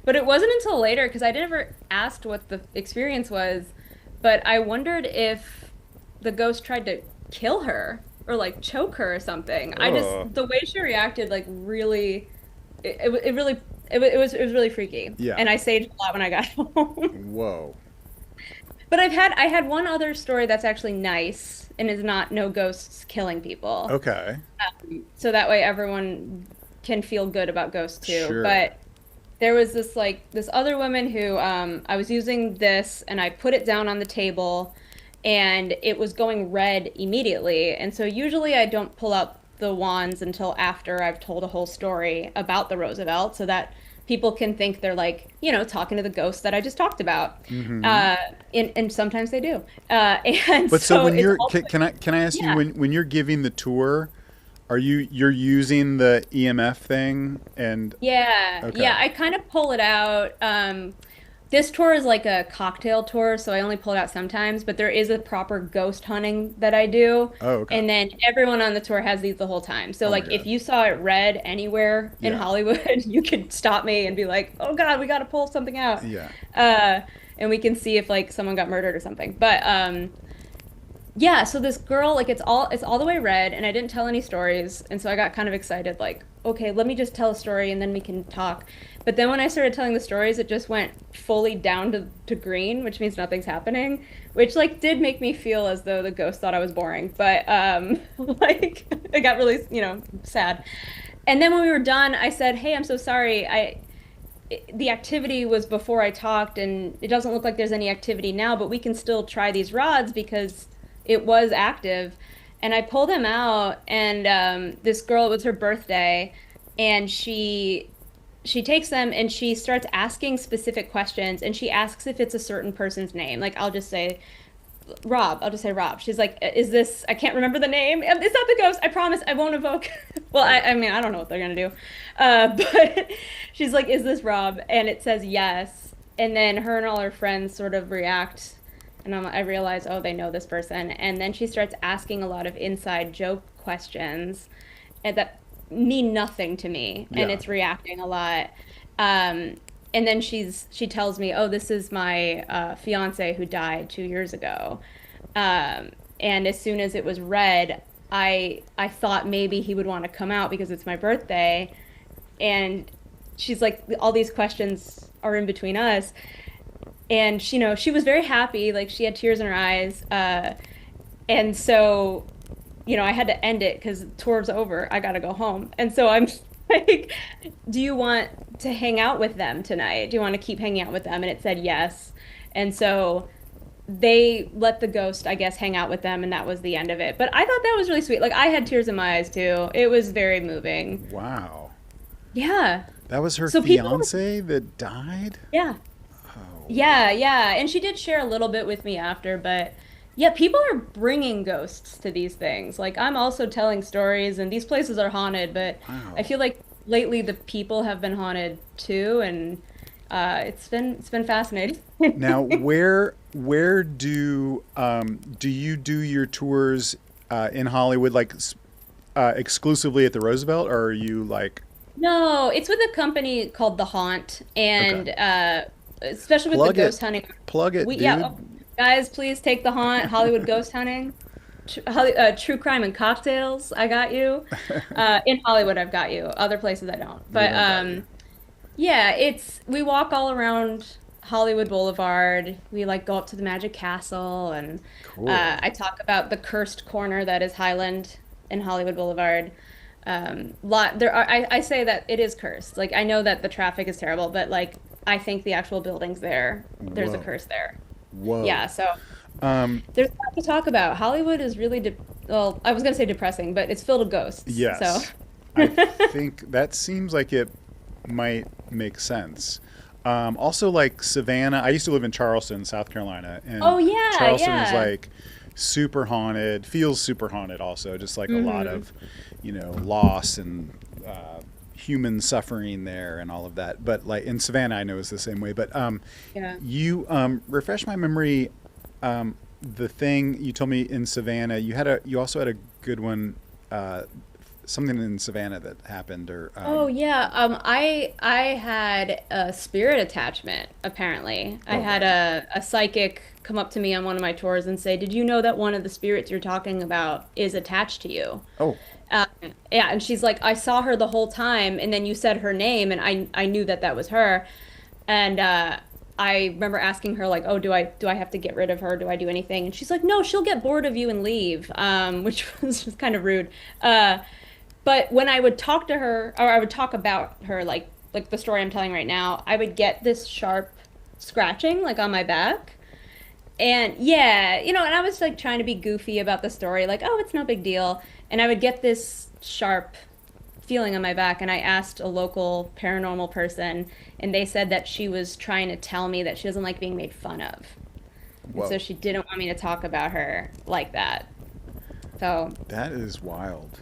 But it wasn't until later, because I never asked what the experience was, but I wondered if the ghost tried to kill her or like choke her or something. I just, Ugh. the way she reacted, like really, it really, it was really freaky. Yeah. And I saged a lot when I got home. Whoa. But I had one other story that's actually nice and is not no ghosts killing people. Okay. So that way everyone can feel good about ghosts too. Sure. But there was this other woman who I was using this and I put it down on the table and it was going red immediately. And so usually I don't pull out the wands until after I've told a whole story about the Roosevelt so that people can think they're like, talking to the ghost that I just talked about. And sometimes they do. And But so when it's you're, also, can I ask you, yeah. when you're giving the tour, you're using the EMF thing and Yeah, okay. yeah, I kind of pull it out. This tour is like a cocktail tour, so I only pull it out sometimes, but there is a proper ghost hunting that I do. Oh, okay. And then everyone on the tour has these the whole time. So Oh my like if God. you saw it red anywhere in Yeah. Hollywood, you could stop me and be like, "Oh God, we got to pull something out." Yeah. And we can see if like someone got murdered or something. But yeah, so this girl, like it's all the way red, and I didn't tell any stories, and so I got kind of excited, like, okay, let me just tell a story and then we can talk. But then when I started telling the stories, it just went fully down to green, which means nothing's happening, which like did make me feel as though the ghost thought I was boring. But like it got really, sad. And then when we were done, I said, "Hey, I'm so sorry. The activity was before I talked, and it doesn't look like there's any activity now, but we can still try these rods because it was active." And I pulled him out, and this girl, it was her birthday, and she takes them and she starts asking specific questions, and she asks if it's a certain person's name. Like I'll just say Rob. I'll just say Rob. She's like, "Is this?" I can't remember the name. It's not the ghost. I promise. I won't evoke. Well, I mean, I don't know what they're gonna do, but she's like, "Is this Rob?" And it says yes. And then her and all her friends sort of react, and I realize, oh, they know this person. And then she starts asking a lot of inside joke questions, and that mean nothing to me, and Yeah. it's reacting a lot. And then she tells me, "Oh, this is my fiance who died 2 years ago." And as soon as it was red, I thought maybe he would want to come out because it's my birthday. And she's like, all these questions are in between us. And she was very happy, like she had tears in her eyes. And so, I had to end it because the tour's over. I gotta go home. And so I'm like, "Do you want to hang out with them tonight? Do you want to keep hanging out with them?" And it said yes. And so they let the ghost, I guess, hang out with them, and that was the end of it. But I thought that was really sweet. Like I had tears in my eyes too. It was very moving. Wow. Yeah. That was her So people, fiance that died? yeah. Oh. Yeah, yeah. And she did share a little bit with me after, but yeah, people are bringing ghosts to these things. Like I'm also telling stories, and these places are haunted, but I Wow. feel like lately the people have been haunted too, and it's been fascinating. Now, where do you do your tours in Hollywood, like exclusively at the Roosevelt, or are you like No, it's with a company called The Haunt, and okay? especially with the Plug it, ghost hunting. plug it, Yeah, dude. oh, guys, please take The Haunt, Hollywood ghost hunting. True crime and cocktails, I got you. In Hollywood, I've got you. Other places, I don't. We But don't got you. yeah, we walk all around Hollywood Boulevard. We like go up to the Magic Castle, and Cool. I talk about the cursed corner that is Highland and Hollywood Boulevard. I say that it is cursed. Like I know that the traffic is terrible, but like I think the actual buildings there, there's a Whoa. curse there. Whoa. Yeah, so Um, there's a lot to talk about. Hollywood is really, well, I was gonna say depressing, but it's filled with ghosts. So yes. I think that seems like it might make sense. Also, like Savannah, I used to live in Charleston, South Carolina, and oh yeah, Charleston is yeah. like super haunted, feels super haunted also, just like a lot Hmm. of, loss and human suffering there and all of that. But like in Savannah, I know is the same way. But Yeah. you refresh my memory. The thing you told me in Savannah, you also had a good one. something in Savannah that happened, or Oh yeah, I had a spirit attachment, apparently. I had a psychic come up to me on one of my tours and say, "Did you know that one of the spirits you're talking about is attached to you?" oh, Um, yeah, and she's like, "I saw her the whole time, and then you said her name, and I knew that that was her." And I remember asking her like, "Oh, do I have to get rid of her? Do I do anything?" And she's like, "No, she'll get bored of you and leave," which was just kind of rude. But when I would talk to her, or I would talk about her, like the story I'm telling right now, I would get this sharp scratching like on my back. And yeah, and I was like trying to be goofy about the story, like, oh, it's no big deal. And I would get this sharp feeling on my back, and I asked a local paranormal person, and they said that she was trying to tell me that she doesn't like being made fun of. And whoa. so she didn't want me to talk about her like that. So, That is wild.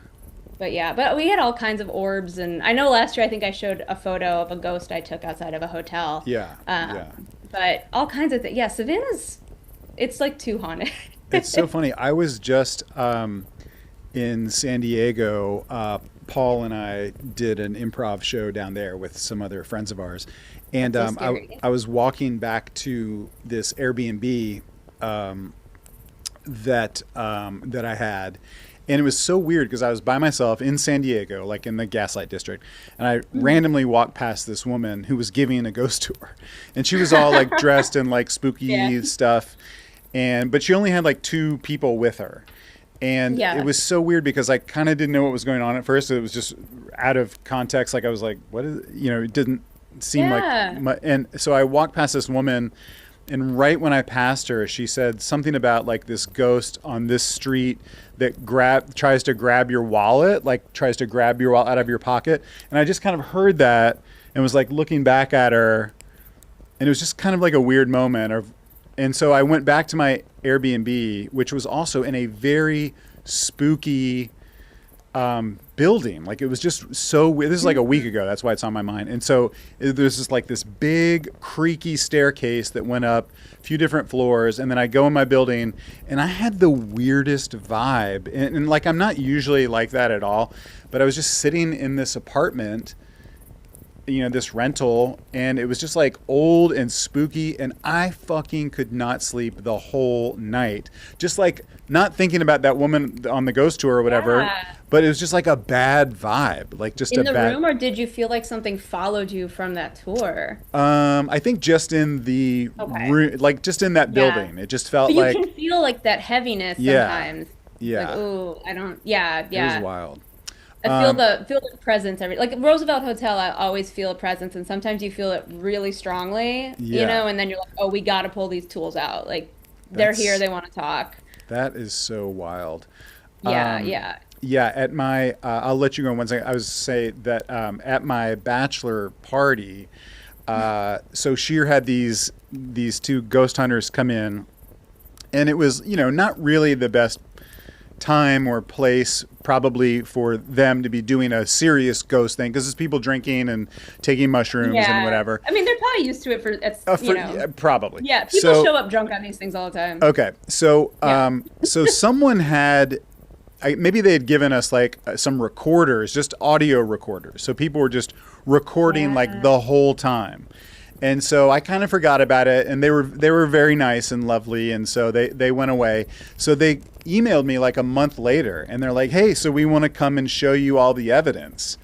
but yeah, but we had all kinds of orbs, and I know last year I think I showed a photo of a ghost I took outside of a hotel. Yeah, yeah. But all kinds of things. Yeah, Savannah's, it's like too haunted. It's so funny. I was just in San Diego. Paul and I did an improv show down there with some other friends of ours, and That's so scary. I was walking back to this Airbnb that I had, and it was so weird because I was by myself in San Diego, like in the Gaslight District, and I randomly walked past this woman who was giving a ghost tour, and she was all like dressed in like spooky Yeah. stuff, but she only had like 2 people with her. And Yeah. it was so weird because I kind of didn't know what was going on at first. It was just out of context. Like I was like, what is, it didn't seem Yeah. like, and so I walked past this woman, and right when I passed her, she said something about like this ghost on this street that tries to grab your wallet, like tries to grab your wallet out of your pocket. And I just kind of heard that and was like looking back at her, and it was just kind of like a weird moment. And so I went back to my Airbnb, which was also in a very spooky building. Like it was just so weird. This is like a week ago. That's why it's on my mind. And so there's just like this big creaky staircase that went up a few different floors. And then I go in my building, and I had the weirdest vibe. And like, I'm not usually like that at all, but I was just sitting in this apartment, this rental, and it was just like old and spooky, and I fucking could not sleep the whole night. Just like not thinking about that woman on the ghost tour or whatever, Yeah. but it was just like a bad vibe, like just In a the bad room, or did you feel like something followed you from that tour? I think just in the Okay. room, like just in that Yeah. building, it just felt But you like can feel like that heaviness Yeah. sometimes. yeah, Like, ooh, I don't. Yeah, it yeah. was wild. I feel the presence like Roosevelt Hotel. I always feel a presence, and sometimes you feel it really strongly, Yeah. and then you're like, oh, we got to pull these tools out. Like they're That's- here, they want to talk. That is so wild. Yeah, Um, yeah. Yeah, at my, I'll let you go in one second. I was say that at my bachelor party, so Scheer had these 2 ghost hunters come in, and it was, not really the best time or place probably for them to be doing a serious ghost thing, because it's people drinking and taking mushrooms and whatever. I mean, they're probably used to it Yeah, probably. Yeah, people So- show up drunk on these things all the time. Okay, so Yeah. so someone had, maybe they had given us like some recorders, just audio recorders. So people were just recording like the whole time, and so I kind of forgot about it. And they were very nice and lovely, and so they went away. So they emailed me like a month later, and they're like, "Hey, so we want to come and show you all the evidence."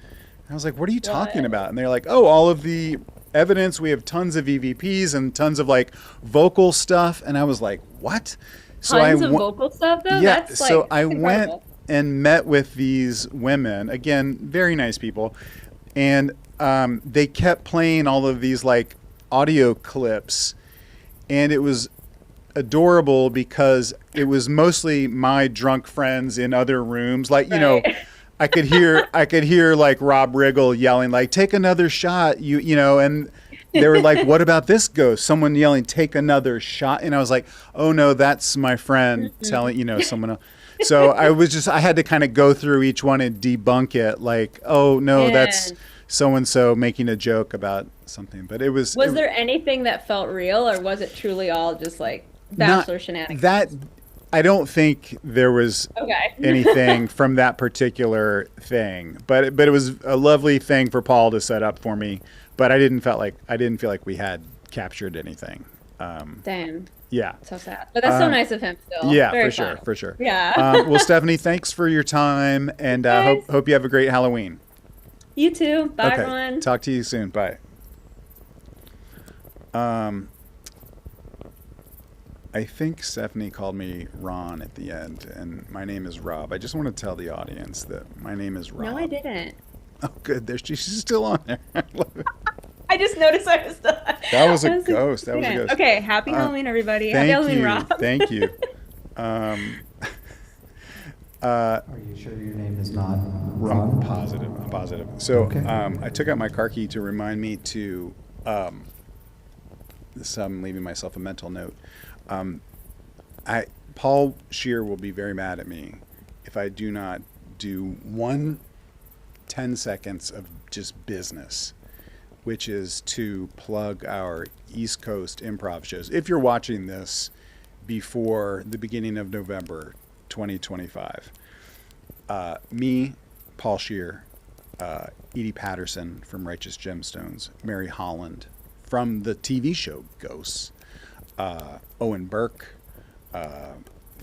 I was like, "What are you talking about?" And they're like, "Oh, all of the evidence. We have tons of EVPs and tons of like vocal stuff." And I was like, "What?" So Tons of vocal stuff, though. Yeah, That's so like, I that's went incredible. and met with these women, again, very nice people, and they kept playing all of these like audio clips, and it was adorable because it was mostly my drunk friends in other rooms, like Right. I could hear like Rob Riggle yelling like, "Take another shot," and they were like, "What about this ghost?" Someone yelling, "Take another shot," and I was like, "Oh no, that's my friend telling someone else." So I had to kind of go through each one and debunk it, like, "Oh no, that's Yeah. so and so making a joke about something." But it was Was there anything that felt real, or was it truly all just like bachelor shenanigans? that I don't think there was Okay. anything from that particular thing, but it was a lovely thing for Paul to set up for me. But I didn't feel like we had captured anything. Damn. Yeah. So sad. But that's so nice of him still. Yeah, Very for sure. Yeah. Well, Stephanie, thanks for your time, and hope you have a great Halloween. You too. Bye, Okay. everyone. Talk to you soon. Bye. I think Stephanie called me Ron at the end, and my name is Rob. I just want to tell the audience that my name is Rob. No, I didn't. Oh, good. She's still on there. I love it. I just noticed I was still. That was a ghost. That was a ghost. Okay, happy Halloween, everybody. Happy Halloween, Rob. Thank you. Are you sure your name is not Ron? I'm positive. So Okay. I took out my car key to remind me to. I'm leaving myself a mental note. Paul Scheer will be very mad at me if I do not do 10 seconds of just business, which is to plug our East Coast improv shows. If you're watching this before the beginning of November 2025, me, Paul Scheer, Edie Patterson from Righteous Gemstones, Mary Holland from the TV show Ghosts, Owen Burke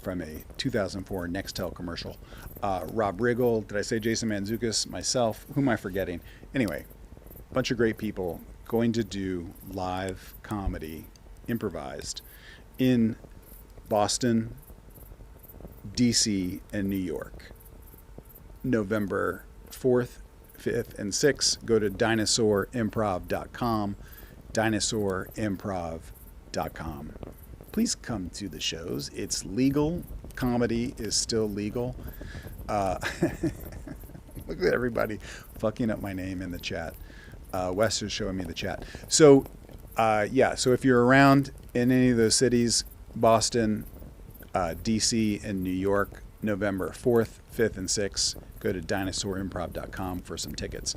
from a 2004 Nextel commercial, Rob Riggle, did I say Jason Mantzoukas, myself, who am I forgetting? Anyway, a bunch of great people going to do live comedy, improvised, in Boston, DC, and New York. November 4th, 5th, and 6th. Go to dinosaurimprov.com, dinosaurimprov.com. Please come to the shows. It's legal. Comedy is still legal. Look at everybody fucking up my name in the chat. Wes is showing me the chat. So, so if you're around in any of those cities, Boston, DC, and New York, November 4th, 5th, and 6th, go to dinosaurimprov.com for some tickets.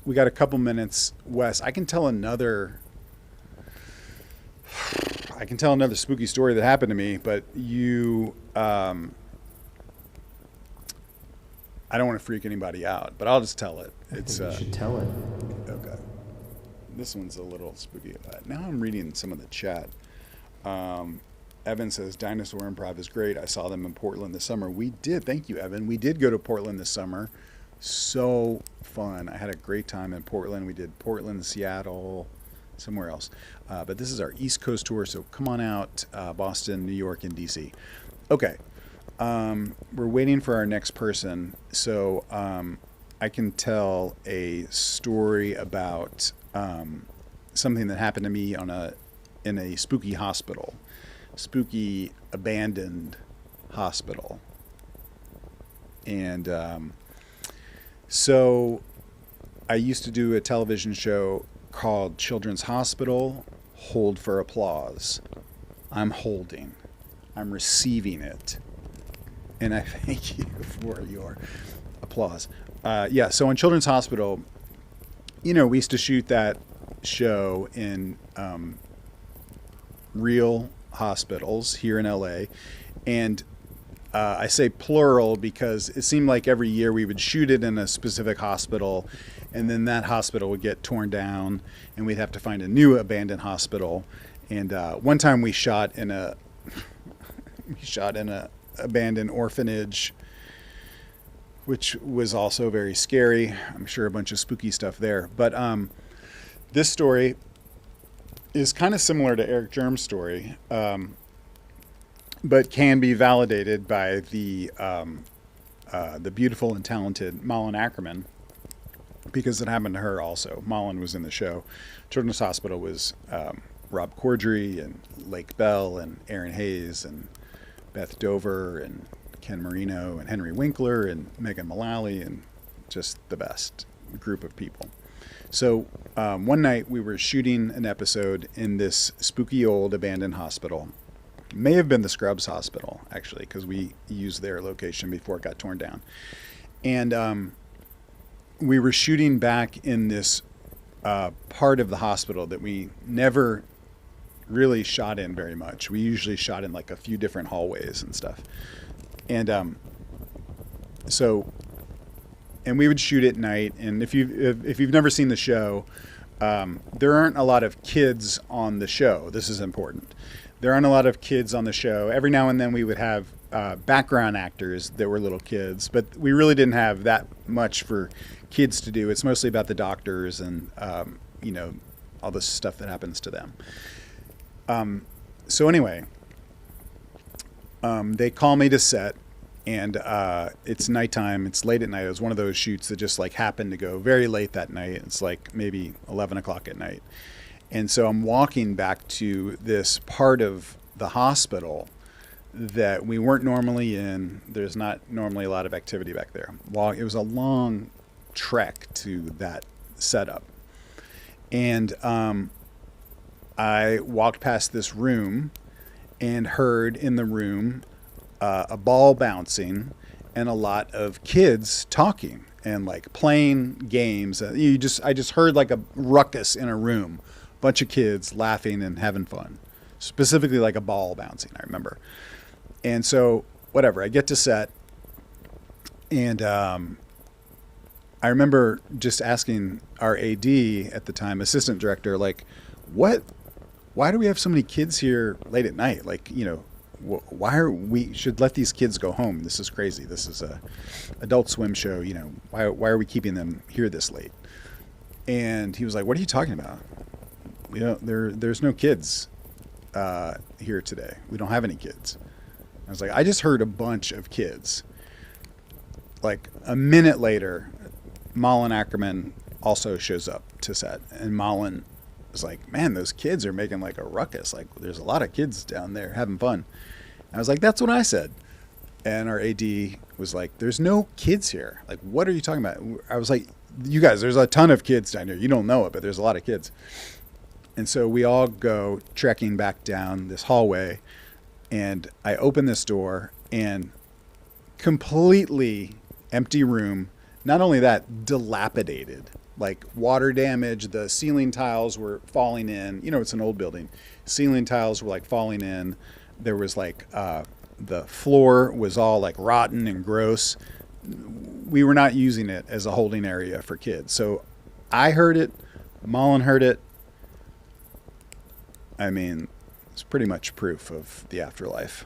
We got a couple minutes. Wes, I can tell another spooky story that happened to me, but I don't want to freak anybody out, but I'll just tell it. You should tell it. Okay. This one's a little spooky. Now I'm reading some of the chat. Evan says, Dinosaur Improv is great. I saw them in Portland this summer. We did. Thank you, Evan. We did go to Portland this summer. So fun. I had a great time in Portland. We did Portland, Seattle, somewhere else. But this is our East Coast tour, so come on out, Boston, New York, and DC. Okay. We're waiting for our next person. So I can tell a story about something that happened to me in a spooky hospital. Spooky abandoned hospital. And so I used to do a television show called Children's Hospital, Hold for Applause. I'm holding. I'm receiving it. And I thank you for your applause. So in Children's Hospital, we used to shoot that show in real hospitals here in LA. And I say plural because it seemed like every year we would shoot it in a specific hospital, and then that hospital would get torn down, and we'd have to find a new abandoned hospital. And one time we shot in a abandoned orphanage, which was also very scary. I'm sure a bunch of spooky stuff there. But this story is kind of similar to Eric Germ's story, but can be validated by the beautiful and talented Malin Ackerman, because it happened to her also. Malin was in the show. Children's Hospital was Rob Corddry and Lake Bell and Aaron Hayes and Beth Dover and Ken Marino and Henry Winkler and Megan Mullally, and just the best group of people. So one night we were shooting an episode in this spooky old abandoned hospital. May have been the Scrubs Hospital, actually, because we used their location before it got torn down. And we were shooting back in this part of the hospital that we never really shot in very much. We usually shot in like a few different hallways and stuff. And and we would shoot at night. And if you've never seen the show, there aren't a lot of kids on the show. This is important. There aren't a lot of kids on the show. Every now and then we would have background actors that were little kids, but we really didn't have that much for kids to do. It's mostly about the doctors and all the stuff that happens to them. So anyway, they call me to set, and it's nighttime. It's late at night. It was one of those shoots that just like happened to go very late that night. It's like maybe 11 o'clock at night. And so I'm walking back to this part of the hospital that we weren't normally in. There's not normally a lot of activity back there. It was a long trek to that setup. And I walked past this room and heard in the room a ball bouncing and a lot of kids talking and like playing games. I just heard like a ruckus in a room, bunch of kids laughing and having fun, specifically like a ball bouncing, I remember. And so whatever, I get to set, and I remember just asking our AD at the time, assistant director, like, why do we have so many kids here late at night? Like, we should let these kids go home. This is crazy. This is a Adult Swim show. Why are we keeping them here this late? And he was like, what are you talking about? There's no kids here today. We don't have any kids. I was like, I just heard a bunch of kids. Like a minute later, Malin Ackerman also shows up to set, and Malin was like, man, those kids are making like a ruckus. Like there's a lot of kids down there having fun. And I was like, that's what I said. And our AD was like, there's no kids here. Like, what are you talking about? I was like, you guys, there's a ton of kids down here. You don't know it, but there's a lot of kids. And so we all go trekking back down this hallway, and I open this door, and completely empty room. Not only that, dilapidated, like water damage. The ceiling tiles were falling in. It's an old building. Ceiling tiles were like falling in. There was like the floor was all like rotten and gross. We were not using it as a holding area for kids. So I heard it. Malin heard it. I mean, it's pretty much proof of the afterlife.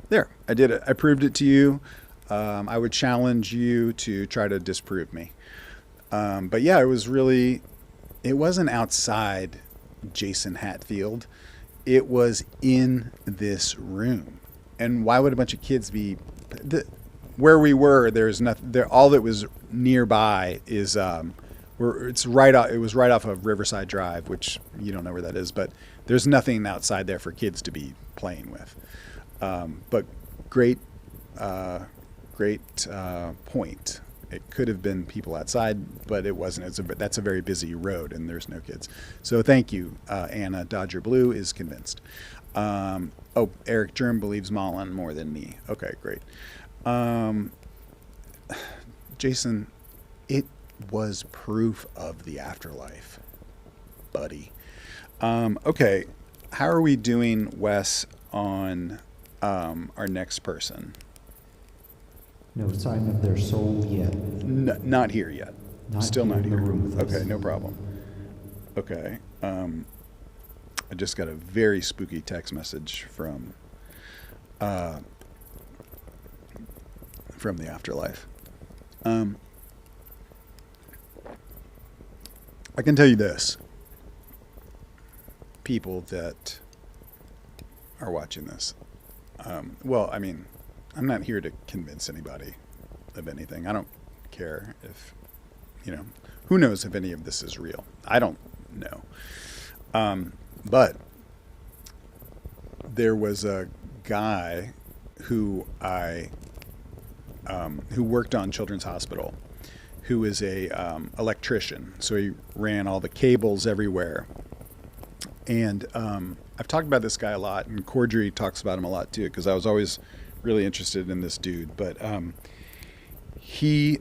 There, I did it. I proved it to you. I would challenge you to try to disprove me. But yeah, it wasn't outside Jason Hatfield. It was in this room. And why would a bunch of kids be where we were? There's nothing there. All that was nearby is it was right off of Riverside Drive, which you don't know where that is, but there's nothing outside there for kids to be playing with. But great point. It could have been people outside, but it wasn't. That's a very busy road, and there's no kids. So thank you, Anna. Dodger Blue is convinced. Eric Germ believes Malin more than me. Okay, great. Jason, it was proof of the afterlife, buddy. Okay, how are we doing, Wes, on our next person? No sign of their soul yet. Not here yet. Still not here. Okay, no problem. Okay. I just got a very spooky text message from the afterlife. I can tell you this. People that are watching this. Well, I mean, I'm not here to convince anybody of anything. I don't care if, who knows if any of this is real. I don't know. But there was a guy who who worked on Children's Hospital, who is a electrician. So he ran all the cables everywhere. And I've talked about this guy a lot, and Cordry talks about him a lot too, because I was always really interested in this dude. But he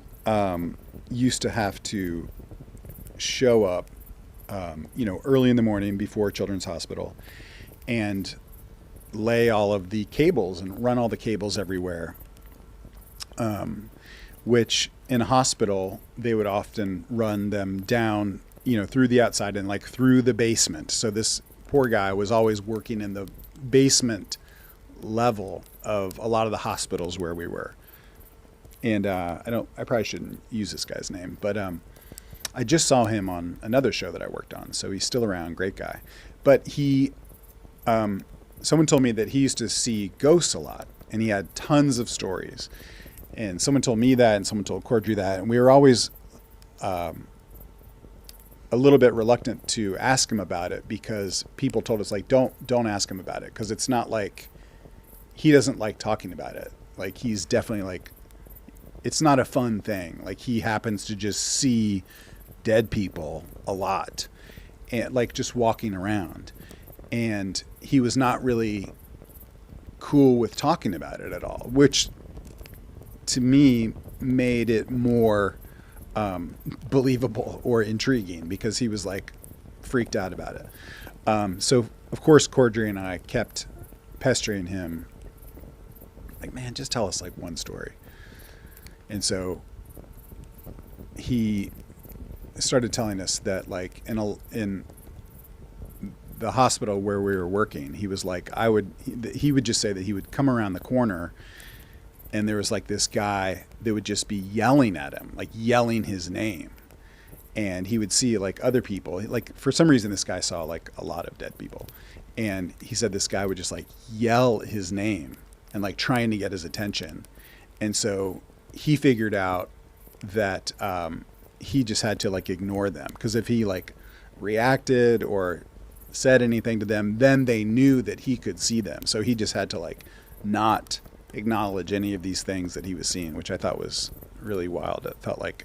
used to have to show up, early in the morning before Children's Hospital, and lay all of the cables and run all the cables everywhere. Which in a hospital, they would often run them down, through the outside and like through the basement. So this poor guy was always working in the basement level of a lot of the hospitals where we were. And I probably shouldn't use this guy's name, but I just saw him on another show that I worked on. So he's still around, great guy. But someone told me that he used to see ghosts a lot, and he had tons of stories. And someone told me that, and someone told Cordry that, and we were always a little bit reluctant to ask him about it, because people told us, like, don't ask him about it, because it's not like he doesn't like talking about it. Like, he's definitely like, it's not a fun thing. Like, he happens to just see dead people a lot, and like just walking around, and he was not really cool with talking about it at all, which to me made it more believable or intriguing, because he was like freaked out about it. So of course Cordry and I kept pestering him, like, man, just tell us like one story. And so he started telling us that, like, in the hospital where we were working, he was like, he would just say that he would come around the corner, and there was like this guy that would just be yelling at him, like yelling his name. And he would see like other people, like for some reason this guy saw like a lot of dead people. And he said this guy would just like yell his name and like trying to get his attention. And so he figured out that he just had to like ignore them, because if he like reacted or said anything to them, then they knew that he could see them. So he just had to like not acknowledge any of these things that he was seeing, which I thought was really wild. It felt like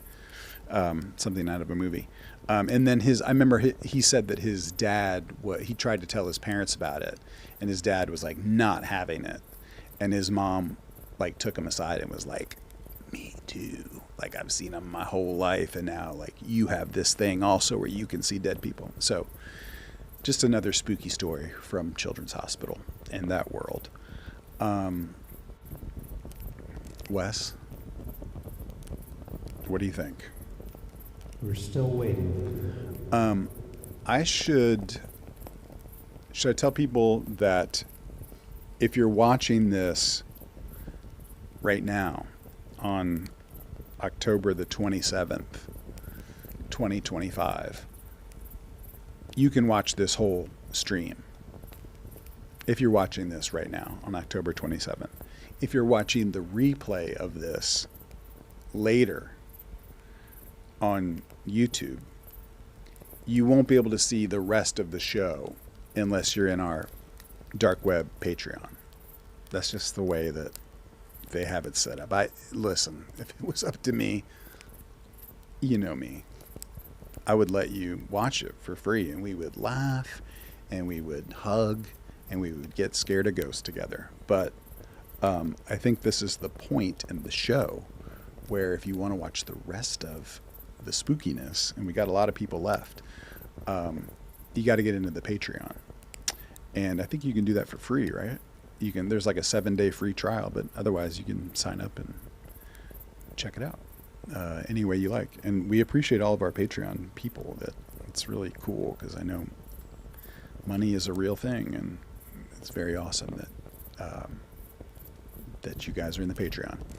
something out of a movie. And then I remember he said that his dad, he tried to tell his parents about it, and his dad was like not having it. And his mom like took him aside and was like, me too. Like, I've seen them my whole life, and now like you have this thing also where you can see dead people. So just another spooky story from Children's Hospital in that world. Wes, what do you think? We're still waiting. Should I tell people that if you're watching this right now on October the 27th, 2025, you can watch this whole stream. If you're watching this right now on October 27th. If you're watching the replay of this later on YouTube, you won't be able to see the rest of the show unless you're in our dark web Patreon. That's just the way that they have it set up. Listen, if it was up to me, you know me, I would let you watch it for free, and we would laugh, and we would hug, and we would get scared of ghosts together. But I think this is the point in the show where if you want to watch the rest of the spookiness, and we got a lot of people left, you got to get into the Patreon. And I think you can do that for free, right? There's like a 7-day free trial, but otherwise you can sign up and check it out any way you like. And we appreciate all of our Patreon people. It's really cool, because I know money is a real thing, and it's very awesome that you guys are in the Patreon.